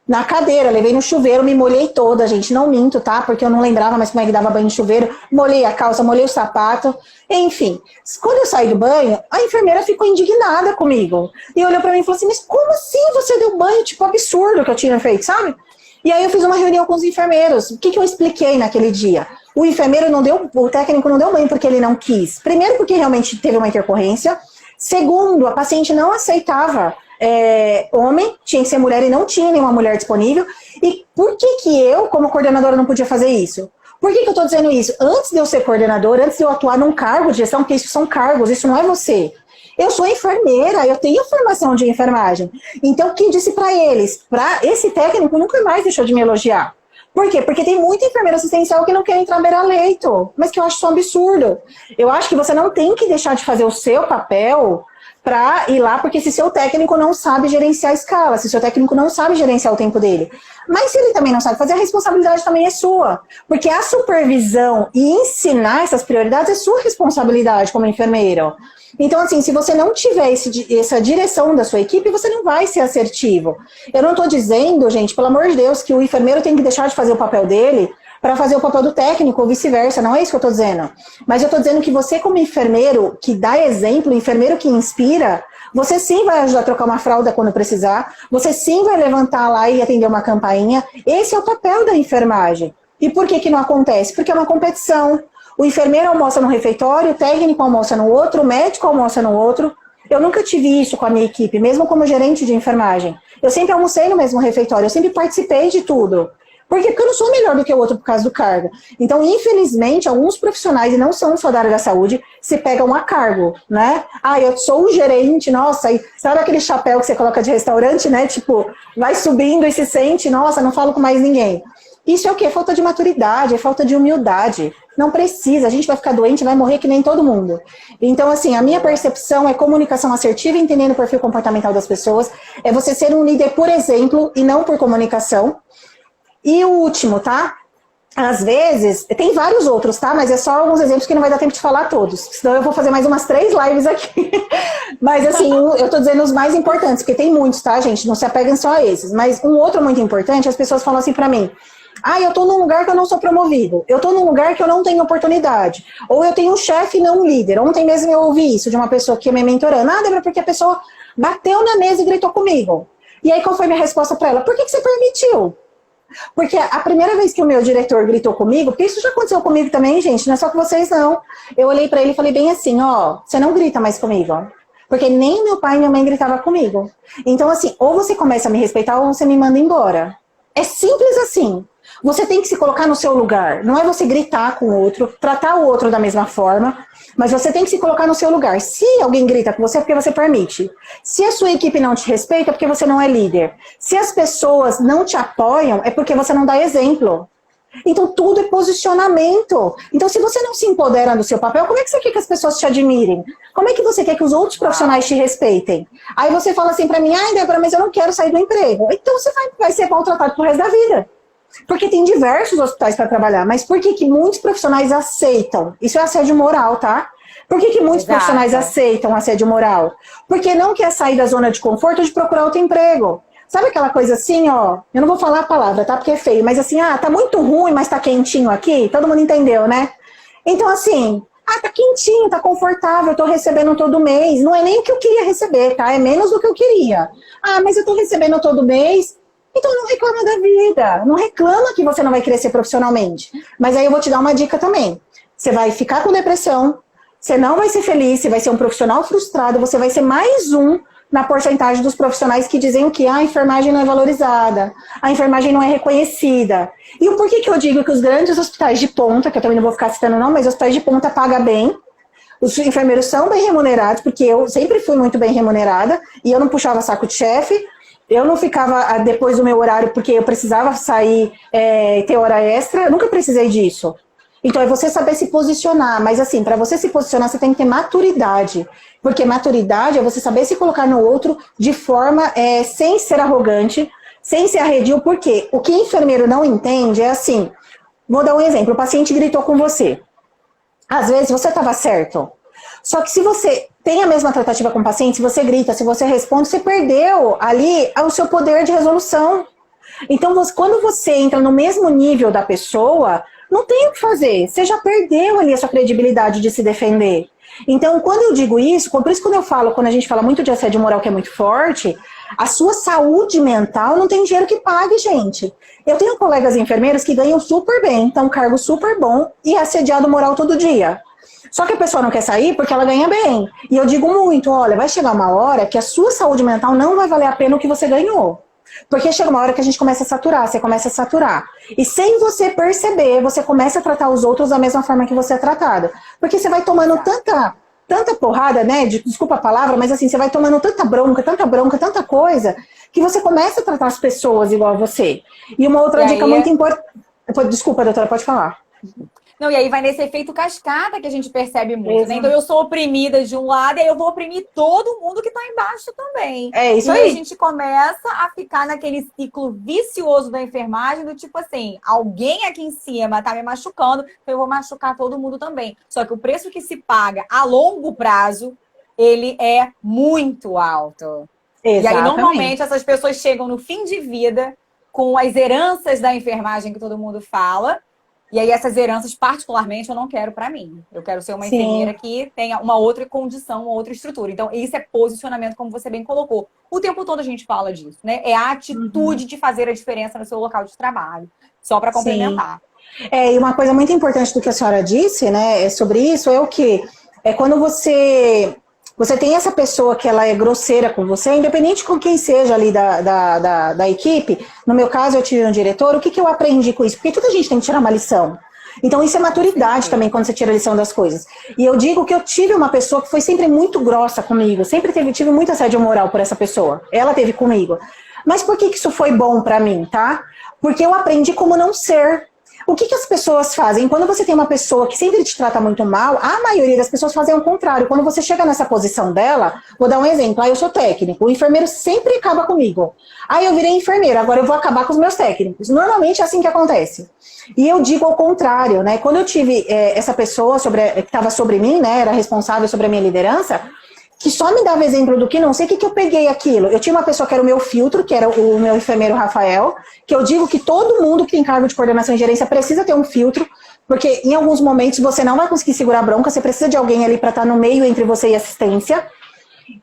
Speaker 2: Na cadeira, levei no chuveiro, me molhei toda, gente, não minto, tá? Porque eu não lembrava mais como é que dava banho no chuveiro, molhei a calça, molhei o sapato, enfim. Quando eu saí do banho, a enfermeira ficou indignada comigo. E olhou pra mim e falou assim, mas como assim você deu banho? Tipo, absurdo que eu tinha feito, sabe? E aí eu fiz uma reunião com os enfermeiros. O que eu expliquei naquele dia? O enfermeiro não deu, o técnico não deu banho porque ele não quis. Primeiro porque realmente teve uma intercorrência. Segundo, a paciente não aceitava homem, tinha que ser mulher e não tinha nenhuma mulher disponível. E por que eu, como coordenadora, não podia fazer isso? Por que eu estou dizendo isso? Antes de eu ser coordenadora, antes de eu atuar num cargo de gestão, porque isso são cargos, isso não é você. Eu sou enfermeira, eu tenho formação de enfermagem. Então, quem disse para eles? Esse técnico nunca mais deixou de me elogiar. Por quê? Porque tem muita enfermeira assistencial que não quer entrar beira-leito, mas que eu acho isso um absurdo. Eu acho que você não tem que deixar de fazer o seu papel para ir lá, porque se seu técnico não sabe gerenciar a escala, se seu técnico não sabe gerenciar o tempo dele. Mas se ele também não sabe fazer, a responsabilidade também é sua. Porque a supervisão e ensinar essas prioridades é sua responsabilidade como enfermeiro. Então, assim, se você não tiver essa direção da sua equipe, você não vai ser assertivo. Eu não estou dizendo, gente, pelo amor de Deus, que o enfermeiro tem que deixar de fazer o papel dele para fazer o papel do técnico, ou vice-versa, não é isso que eu estou dizendo. Mas eu estou dizendo que você, como enfermeiro, que dá exemplo, enfermeiro que inspira, você sim vai ajudar a trocar uma fralda quando precisar, você sim vai levantar lá e atender uma campainha. Esse é o papel da enfermagem. E por que não acontece? Porque é uma competição. O enfermeiro almoça no refeitório, o técnico almoça no outro, o médico almoça no outro. Eu nunca tive isso com a minha equipe, mesmo como gerente de enfermagem. Eu sempre almocei no mesmo refeitório, eu sempre participei de tudo. Por quê? Porque eu não sou melhor do que o outro por causa do cargo. Então, infelizmente, alguns profissionais, e não são só da área da saúde, se pegam a cargo, né? Eu sou o gerente, nossa, e sabe aquele chapéu que você coloca de restaurante, né? Tipo, vai subindo e se sente, nossa, não falo com mais ninguém. Isso é o quê? Falta de maturidade, é falta de humildade. Não precisa, a gente vai ficar doente, vai morrer que nem todo mundo. Então, assim, a minha percepção é comunicação assertiva, entendendo o perfil comportamental das pessoas, é você ser um líder por exemplo e não por comunicação. E o último, tá? Às vezes, tem vários outros, tá? Mas é só alguns exemplos que não vai dar tempo de falar todos. Senão eu vou fazer mais umas 3 lives aqui. Mas assim, eu tô dizendo os mais importantes, porque tem muitos, tá, gente? Não se apeguem só a esses. Mas um outro muito importante, as pessoas falam assim pra mim, eu tô num lugar que eu não sou promovido. Eu tô num lugar que eu não tenho oportunidade. Ou eu tenho um chefe e não um líder. Ontem mesmo eu ouvi isso de uma pessoa que me mentorando. Débora, porque a pessoa bateu na mesa e gritou comigo. E aí qual foi a minha resposta pra ela? Por que você permitiu? Porque a primeira vez que o meu diretor gritou comigo, porque isso já aconteceu comigo também, gente, não é só com vocês não. Eu olhei pra ele e falei bem assim, ó, você não grita mais comigo, ó. Porque nem meu pai e minha mãe gritavam comigo. Então assim, ou você começa a me respeitar ou você me manda embora. É simples assim. Você tem que se colocar no seu lugar. Não é você gritar com o outro, tratar o outro da mesma forma, mas você tem que se colocar no seu lugar. Se alguém grita com você, é porque você permite. Se a sua equipe não te respeita, é porque você não é líder. Se as pessoas não te apoiam, é porque você não dá exemplo. Então, tudo é posicionamento. Então, se você não se empodera do seu papel, como é que você quer que as pessoas te admirem? Como é que você quer que os outros profissionais te respeitem? Aí você fala assim pra mim, ai, Débora, mas eu não quero sair do emprego. Então, você vai ser maltratado pro resto da vida. Porque tem diversos hospitais para trabalhar, mas por que muitos profissionais aceitam? Isso é assédio moral, tá? Por que muitos profissionais aceitam assédio moral? Porque não quer sair da zona de conforto de procurar outro emprego. Sabe aquela coisa assim, ó, eu não vou falar a palavra, tá? Porque é feio, mas assim, tá muito ruim, mas tá quentinho aqui, todo mundo entendeu, né? Então assim, tá quentinho, tá confortável, eu tô recebendo todo mês, não é nem o que eu queria receber, tá? É menos do que eu queria. Mas eu tô recebendo todo mês, então não reclama da vida, não reclama que você não vai crescer profissionalmente. Mas aí eu vou te dar uma dica também, você vai ficar com depressão, você não vai ser feliz, você vai ser um profissional frustrado, você vai ser mais um na porcentagem dos profissionais que dizem que a enfermagem não é valorizada, a enfermagem não é reconhecida. E o porquê que eu digo que os grandes hospitais de ponta, que eu também não vou ficar citando não, mas os hospitais de ponta pagam bem, os enfermeiros são bem remunerados, porque eu sempre fui muito bem remunerada, e eu não puxava saco de chefe, eu não ficava depois do meu horário porque eu precisava sair, ter hora extra, eu nunca precisei disso. Então é você saber se posicionar, mas assim, para você se posicionar você tem que ter maturidade, porque maturidade é você saber se colocar no outro de forma sem ser arrogante, sem ser arredio, porque o que o enfermeiro não entende é assim, vou dar um exemplo, o paciente gritou com você, às vezes você estava certo, só que se você tem a mesma tratativa com o paciente, se você grita, se você responde, você perdeu ali o seu poder de resolução. Então quando você entra no mesmo nível da pessoa, não tem o que fazer, você já perdeu ali a sua credibilidade de se defender. Então, quando eu digo isso, por isso quando a gente fala muito de assédio moral que é muito forte, a sua saúde mental não tem dinheiro que pague, gente. Eu tenho colegas enfermeiros que ganham super bem, então um cargo super bom e é assediado moral todo dia. Só que a pessoa não quer sair porque ela ganha bem. E eu digo muito, olha, vai chegar uma hora que a sua saúde mental não vai valer a pena o que você ganhou. Porque chega uma hora que a gente começa a saturar, você começa a saturar. E sem você perceber, você começa a tratar os outros da mesma forma que você é tratado. Porque você vai tomando tanta porrada, né? Desculpa a palavra, mas assim, você vai tomando tanta bronca, tanta coisa, que você começa a tratar as pessoas igual a você. E uma outra dica muito importante... Desculpa, doutora, pode falar.
Speaker 1: Não, e aí vai nesse efeito cascata que a gente percebe muito, né? Então eu sou oprimida de um lado e aí eu vou oprimir todo mundo que tá embaixo também.
Speaker 2: É isso
Speaker 1: aí.
Speaker 2: E
Speaker 1: a gente começa a ficar naquele ciclo vicioso da enfermagem, do tipo assim, alguém aqui em cima tá me machucando, então eu vou machucar todo mundo também. Só que o preço que se paga a longo prazo, ele é muito alto. Exatamente. E aí, normalmente, essas pessoas chegam no fim de vida com as heranças da enfermagem que todo mundo fala. E aí essas heranças, particularmente, eu não quero para mim. Eu quero ser uma enfermeira que tenha uma outra condição, uma outra estrutura. Então, isso é posicionamento, como você bem colocou. O tempo todo a gente fala disso, né? É a atitude de fazer a diferença no seu local de trabalho. Só para complementar.
Speaker 2: E uma coisa muito importante do que a senhora disse, né, sobre isso, é o quê? É quando você tem essa pessoa que ela é grosseira com você, independente com quem seja ali da equipe, no meu caso eu tive um diretor, o que eu aprendi com isso? Porque toda gente tem que tirar uma lição. Então isso é maturidade também, quando você tira a lição das coisas. E eu digo que eu tive uma pessoa que foi sempre muito grossa comigo, sempre tive muito assédio moral por essa pessoa, ela teve comigo. Mas por que isso foi bom pra mim, tá? Porque eu aprendi como não ser. O que as pessoas fazem? Quando você tem uma pessoa que sempre te trata muito mal, a maioria das pessoas fazem o contrário. Quando você chega nessa posição dela, vou dar um exemplo. Eu sou técnico, o enfermeiro sempre acaba comigo. Eu virei enfermeira, agora eu vou acabar com os meus técnicos. Normalmente é assim que acontece. E eu digo ao contrário, né? Quando eu tive essa pessoa que estava sobre mim, né? Era responsável sobre a minha liderança, que só me dava exemplo do que não sei, o que eu peguei aquilo? Eu tinha uma pessoa que era o meu filtro, que era o meu enfermeiro Rafael, que eu digo que todo mundo que tem cargo de coordenação e gerência precisa ter um filtro, porque em alguns momentos você não vai conseguir segurar a bronca, você precisa de alguém ali para estar no meio entre você e assistência.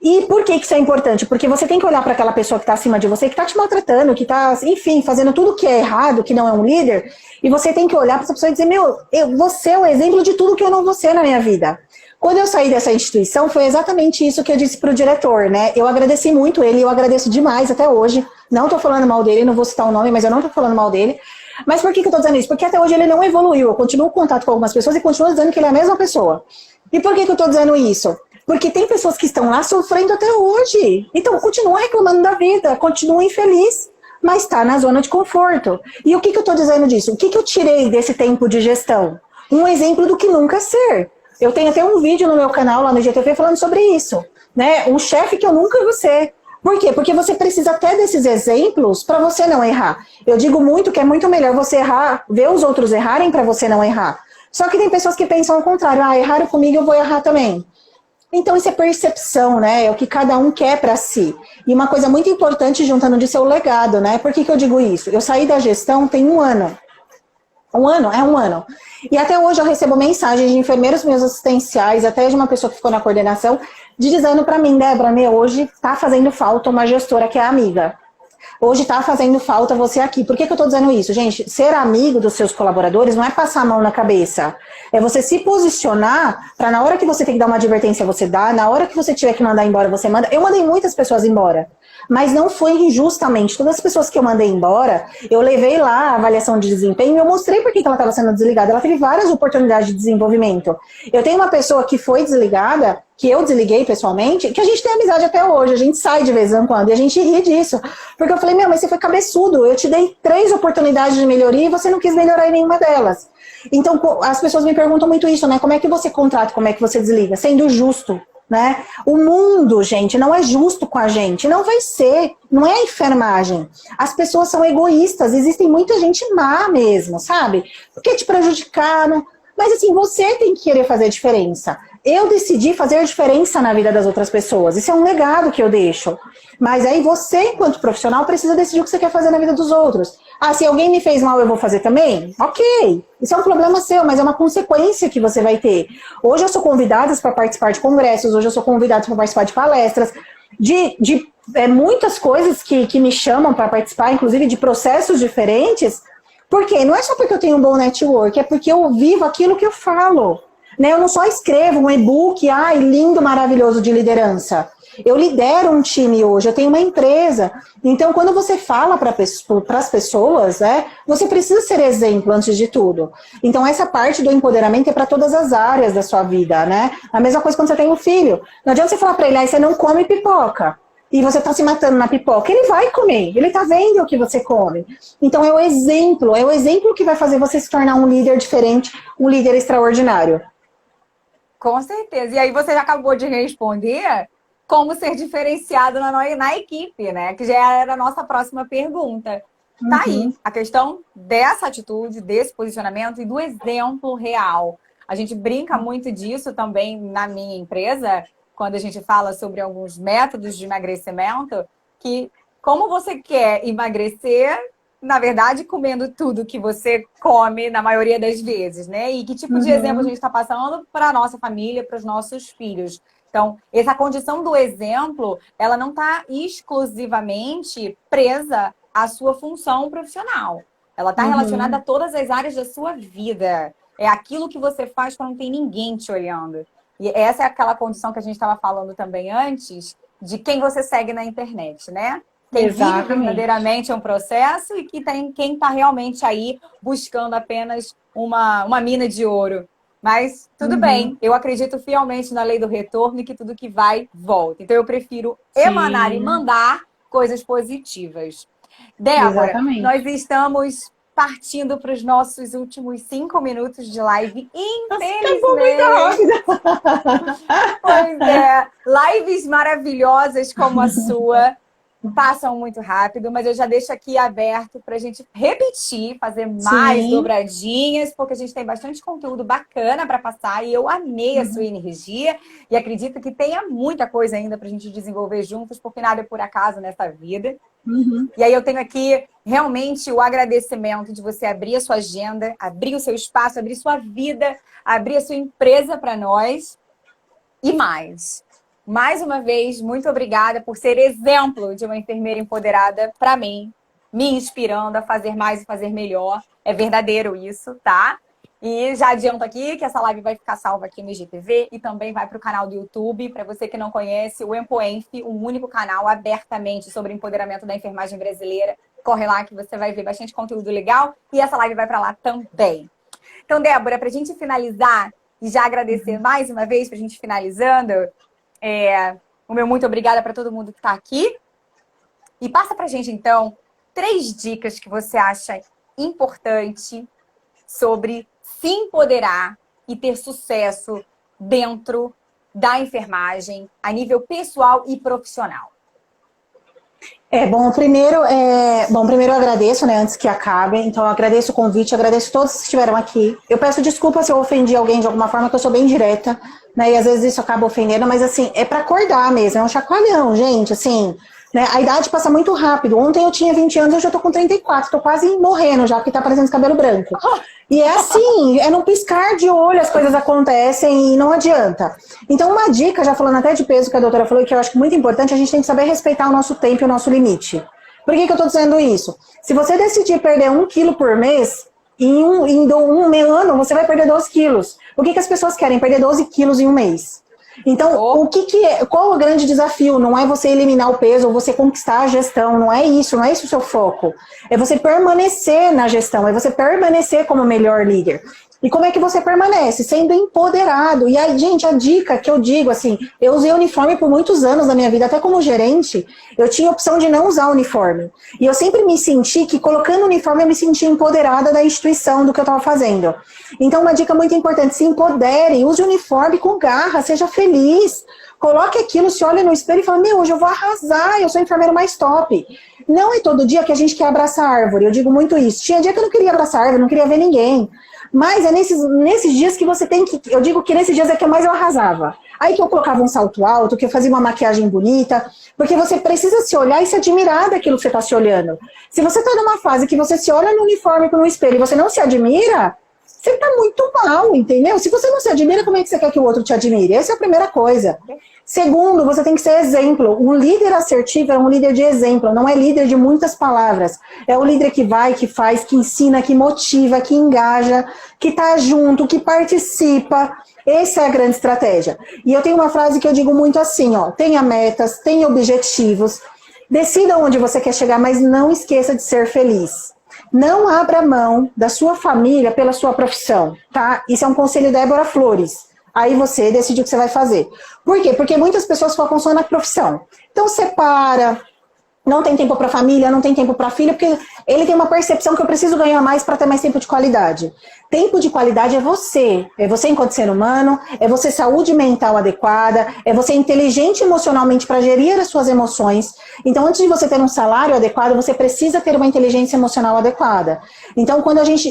Speaker 2: E por que isso é importante? Porque você tem que olhar para aquela pessoa que está acima de você, que está te maltratando, que está, enfim, fazendo tudo que é errado, que não é um líder, e você tem que olhar para essa pessoa e dizer, meu, você é o exemplo de tudo que eu não vou ser na minha vida. Quando eu saí dessa instituição, foi exatamente isso que eu disse para o diretor, né? Eu agradeci muito ele, eu agradeço demais até hoje. Não estou falando mal dele, não vou citar o nome, mas eu não estou falando mal dele. Mas por que eu estou dizendo isso? Porque até hoje ele não evoluiu. Eu continuo em contato com algumas pessoas e continuo dizendo que ele é a mesma pessoa. E por que eu estou dizendo isso? Porque tem pessoas que estão lá sofrendo até hoje. Então, continua reclamando da vida, continua infeliz, mas está na zona de conforto. E o que eu estou dizendo disso? O que eu tirei desse tempo de gestão? Um exemplo do que nunca ser. Eu tenho até um vídeo no meu canal, lá no IGTV, falando sobre isso. Né? Um chefe que eu nunca vou ser. Por quê? Porque você precisa até desses exemplos para você não errar. Eu digo muito que é muito melhor você errar, ver os outros errarem para você não errar. Só que tem pessoas que pensam ao contrário. Ah, erraram comigo, eu vou errar também. Então, isso é percepção, né? É o que cada um quer para si. E uma coisa muito importante, juntando disso, é o legado, né? Por que eu digo isso? Eu saí da gestão tem um ano. Um ano? É um ano. E até hoje eu recebo mensagens de enfermeiros meus assistenciais, até de uma pessoa que ficou na coordenação, dizendo para mim, Débora, hoje tá fazendo falta uma gestora que é amiga. Hoje tá fazendo falta você aqui. Por que eu tô dizendo isso? Gente, ser amigo dos seus colaboradores não é passar a mão na cabeça. É você se posicionar para na hora que você tem que dar uma advertência, você dá. Na hora que você tiver que mandar embora, você manda. Eu mandei muitas pessoas embora. Mas não foi injustamente. Todas as pessoas que eu mandei embora, eu levei lá a avaliação de desempenho e eu mostrei por que ela estava sendo desligada. Ela teve várias oportunidades de desenvolvimento. Eu tenho uma pessoa que foi desligada, que eu desliguei pessoalmente, que a gente tem amizade até hoje, a gente sai de vez em quando e a gente ri disso. Porque eu falei, mas você foi cabeçudo, eu te dei 3 oportunidades de melhoria e você não quis melhorar em nenhuma delas. Então, as pessoas me perguntam muito isso, né? Como é que você contrata, como é que você desliga? Sendo justo. Né? O mundo, gente, não é justo com a gente, não vai ser, não é enfermagem. As pessoas são egoístas, existem muita gente má mesmo, sabe? Porque te prejudicaram, mas assim, você tem que querer fazer a diferença. Eu decidi fazer a diferença na vida das outras pessoas, isso é um legado que eu deixo. Mas aí você, enquanto profissional, precisa decidir o que você quer fazer na vida dos outros. Ah, se alguém me fez mal, eu vou fazer também? Ok, isso é um problema seu, mas é uma consequência que você vai ter. Hoje eu sou convidada para participar de congressos, hoje eu sou convidada para participar de palestras, de muitas coisas que me chamam para participar, inclusive de processos diferentes. Por quê? Não é só porque eu tenho um bom network, é porque eu vivo aquilo que eu falo. Né? Eu não só escrevo um e-book, lindo, maravilhoso de liderança. Eu lidero um time hoje, eu tenho uma empresa. Então, quando você fala para as pessoas, né, você precisa ser exemplo antes de tudo. Então, essa parte do empoderamento é para todas as áreas da sua vida, né? A mesma coisa quando você tem um filho. Não adianta você falar para ele, você não come pipoca. E você está se matando na pipoca. Ele vai comer, ele está vendo o que você come. Então, é o exemplo que vai fazer você se tornar um líder diferente, um líder extraordinário.
Speaker 1: Com certeza. E aí você já acabou de responder como ser diferenciado na equipe, né? Que já era a nossa próxima pergunta. Tá aí a questão dessa atitude, desse posicionamento e do exemplo real. A gente brinca muito disso também na minha empresa, quando a gente fala sobre alguns métodos de emagrecimento, que como você quer emagrecer, na verdade, comendo tudo que você come na maioria das vezes, né? E que tipo de exemplo a gente está passando para a nossa família, para os nossos filhos. Então, essa condição do exemplo, ela não está exclusivamente presa à sua função profissional. Ela está relacionada a todas as áreas da sua vida. É aquilo que você faz quando não tem ninguém te olhando. E essa é aquela condição que a gente estava falando também antes, de quem você segue na internet, né? Quem vive verdadeiramente um processo e quem está realmente aí buscando apenas uma mina de ouro. Mas tudo bem, eu acredito fielmente na lei do retorno e que tudo que vai, volta. Então eu prefiro emanar e mandar coisas positivas. Débora, nós estamos partindo para os nossos últimos 5 minutos de live, infelizmente. Pois é, lives maravilhosas como a sua passam muito rápido, mas eu já deixo aqui aberto para a gente repetir, fazer mais dobradinhas, porque a gente tem bastante conteúdo bacana para passar e eu amei a sua energia e acredito que tenha muita coisa ainda para a gente desenvolver juntos, porque nada é por acaso nessa vida. E aí eu tenho aqui realmente o agradecimento de você abrir a sua agenda, abrir o seu espaço, abrir sua vida, abrir a sua empresa para nós e mais. mais uma vez, muito obrigada por ser exemplo de uma enfermeira empoderada para mim, me inspirando a fazer mais e fazer melhor. É verdadeiro isso, tá? E já adianto aqui que essa live vai ficar salva aqui no IGTV e também vai para o canal do YouTube. Para você que não conhece, o EmpoEnf, um único canal abertamente sobre empoderamento da enfermagem brasileira. Corre lá que você vai ver bastante conteúdo legal e essa live vai para lá também. Então, Débora, para a gente finalizar e já agradecer mais uma vez para a gente finalizando, o meu muito obrigada para todo mundo que está aqui. E passa para a gente, então, 3 dicas que você acha importante sobre se empoderar e ter sucesso dentro da enfermagem a nível pessoal e profissional.
Speaker 2: Primeiro eu agradeço, né, antes que acabe, então eu agradeço o convite, agradeço todos que estiveram aqui. Eu peço desculpa se eu ofendi alguém de alguma forma, que eu sou bem direta, né, e às vezes isso acaba ofendendo, mas assim, é pra acordar mesmo, é um chacoalhão, gente, assim, né, a idade passa muito rápido. Ontem eu tinha 20 anos, hoje eu tô com 34, tô quase morrendo já, porque tá parecendo cabelo branco. E é assim, é num piscar de olho as coisas acontecem e não adianta. Então, uma dica, já falando até de peso que a doutora falou, que eu acho que é muito importante, a gente tem que saber respeitar o nosso tempo e o nosso limite. Por que eu tô dizendo isso? Se você decidir perder 1 quilo por mês, em um ano você vai perder 12 quilos. O que as pessoas querem? Perder 12 quilos em um mês. Então, qual é o grande desafio? Não é você eliminar o peso ou você conquistar a gestão, não é isso o seu foco. É você permanecer na gestão, é você permanecer como melhor líder. E como é que você permanece? Sendo empoderado. E aí, gente, a dica que eu digo, assim, eu usei uniforme por muitos anos na minha vida, até como gerente, eu tinha a opção de não usar uniforme. E eu sempre me senti que colocando uniforme eu me sentia empoderada da instituição, do que eu estava fazendo. Então, uma dica muito importante, se empodere, use o uniforme com garra, seja feliz. Coloque aquilo, se olha no espelho e fala, hoje eu vou arrasar, eu sou o enfermeiro mais top. Não é todo dia que a gente quer abraçar a árvore, eu digo muito isso. Tinha dia que eu não queria abraçar a árvore, não queria ver ninguém. Mas é nesses dias que você tem que... Eu digo que nesses dias é que mais eu arrasava. Aí que eu colocava um salto alto, que eu fazia uma maquiagem bonita, porque você precisa se olhar e se admirar daquilo que você está se olhando. Se você está numa fase que você se olha no uniforme, no espelho, e você não se admira, você está muito mal, entendeu? Se você não se admira, como é que você quer que o outro te admire? Essa é a primeira coisa. Segundo, você tem que ser exemplo. Um líder assertivo é um líder de exemplo, não é líder de muitas palavras. É o líder que vai, que faz, que ensina, que motiva, que engaja, que está junto, que participa. Essa é a grande estratégia. E eu tenho uma frase que eu digo muito assim, ó, tenha metas, tenha objetivos, decida onde você quer chegar, mas não esqueça de ser feliz. Não abra mão da sua família pela sua profissão, tá? Isso é um conselho da Débora Flores. Aí você decide o que você vai fazer. Por quê? Porque muitas pessoas focam só na profissão. Então separa, não tem tempo para família, não tem tempo para filha, porque ele tem uma percepção que eu preciso ganhar mais para ter mais tempo de qualidade. Tempo de qualidade é você enquanto ser humano, é você saúde mental adequada, é você inteligente emocionalmente para gerir as suas emoções. Então, antes de você ter um salário adequado, você precisa ter uma inteligência emocional adequada. Então,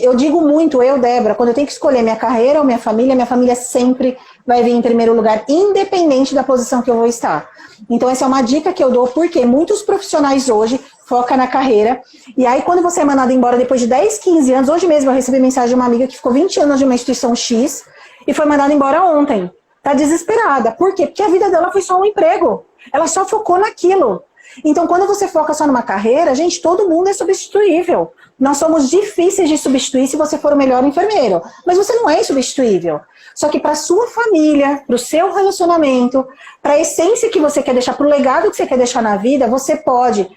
Speaker 2: eu digo muito, Débora, quando eu tenho que escolher minha carreira ou minha família sempre vai vir em primeiro lugar, independente da posição que eu vou estar. Então, essa é uma dica que eu dou, porque muitos profissionais hoje focam na carreira, e aí quando você é mandado embora depois de 10, 15 anos, hoje mesmo eu recebi mensagem de uma amiga que ficou 20 anos de uma instituição X, e foi mandada embora ontem. Tá desesperada. Por quê? Porque a vida dela foi só um emprego. Ela só focou naquilo. Então, quando você foca só numa carreira, gente, todo mundo é substituível. Nós somos difíceis de substituir se você for o melhor enfermeiro. Mas você não é insubstituível. Só que para a sua família, para o seu relacionamento, para a essência que você quer deixar, para o legado que você quer deixar na vida, você pode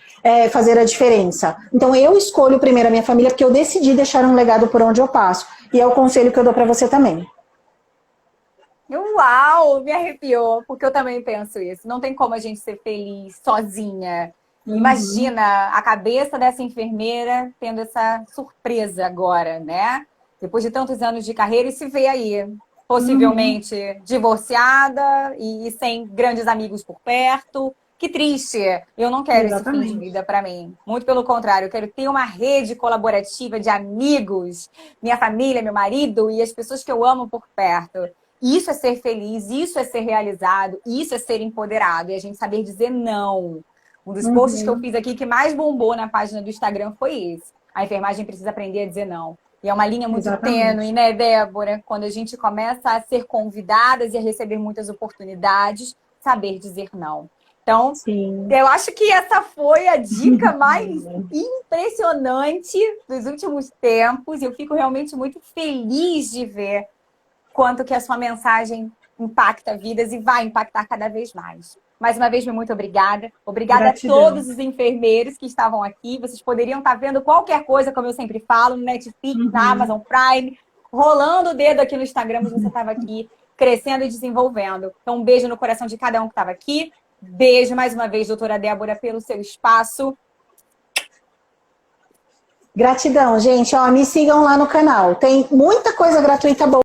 Speaker 2: fazer a diferença. Então, eu escolho primeiro a minha família porque eu decidi deixar um legado por onde eu passo. E é o conselho que eu dou para você também.
Speaker 1: Uau, me arrepiou, porque eu também penso isso. Não tem como a gente ser feliz sozinha. Imagina a cabeça dessa enfermeira tendo essa surpresa agora, né? Depois de tantos anos de carreira e se vê aí, possivelmente divorciada e sem grandes amigos por perto. Que triste. Eu não quero esse fim de vida para mim. Muito pelo contrário, eu quero ter uma rede colaborativa de amigos, minha família, meu marido e as pessoas que eu amo por perto. Isso é ser feliz, isso é ser realizado, isso é ser empoderado. E a gente saber dizer não. Um dos posts que eu fiz aqui que mais bombou na página do Instagram foi esse. A enfermagem precisa aprender a dizer não. E é uma linha muito tênue, né, Débora? Quando a gente começa a ser convidadas e a receber muitas oportunidades, saber dizer não. Então,
Speaker 2: Sim.
Speaker 1: eu acho que essa foi a dica mais impressionante dos últimos tempos. Eu fico realmente muito feliz de ver quanto que a sua mensagem impacta vidas e vai impactar cada vez mais. Mais uma vez, muito obrigada. Obrigada
Speaker 2: Gratidão.
Speaker 1: a todos os enfermeiros que estavam aqui. Vocês poderiam estar vendo qualquer coisa, como eu sempre falo, no Netflix, na Amazon Prime, rolando o dedo aqui no Instagram, mas você estava aqui crescendo e desenvolvendo. Então, um beijo no coração de cada um que estava aqui. Beijo mais uma vez, doutora Débora, pelo seu espaço.
Speaker 2: Gratidão, gente. Ó, me sigam lá no canal. Tem muita coisa gratuita boa.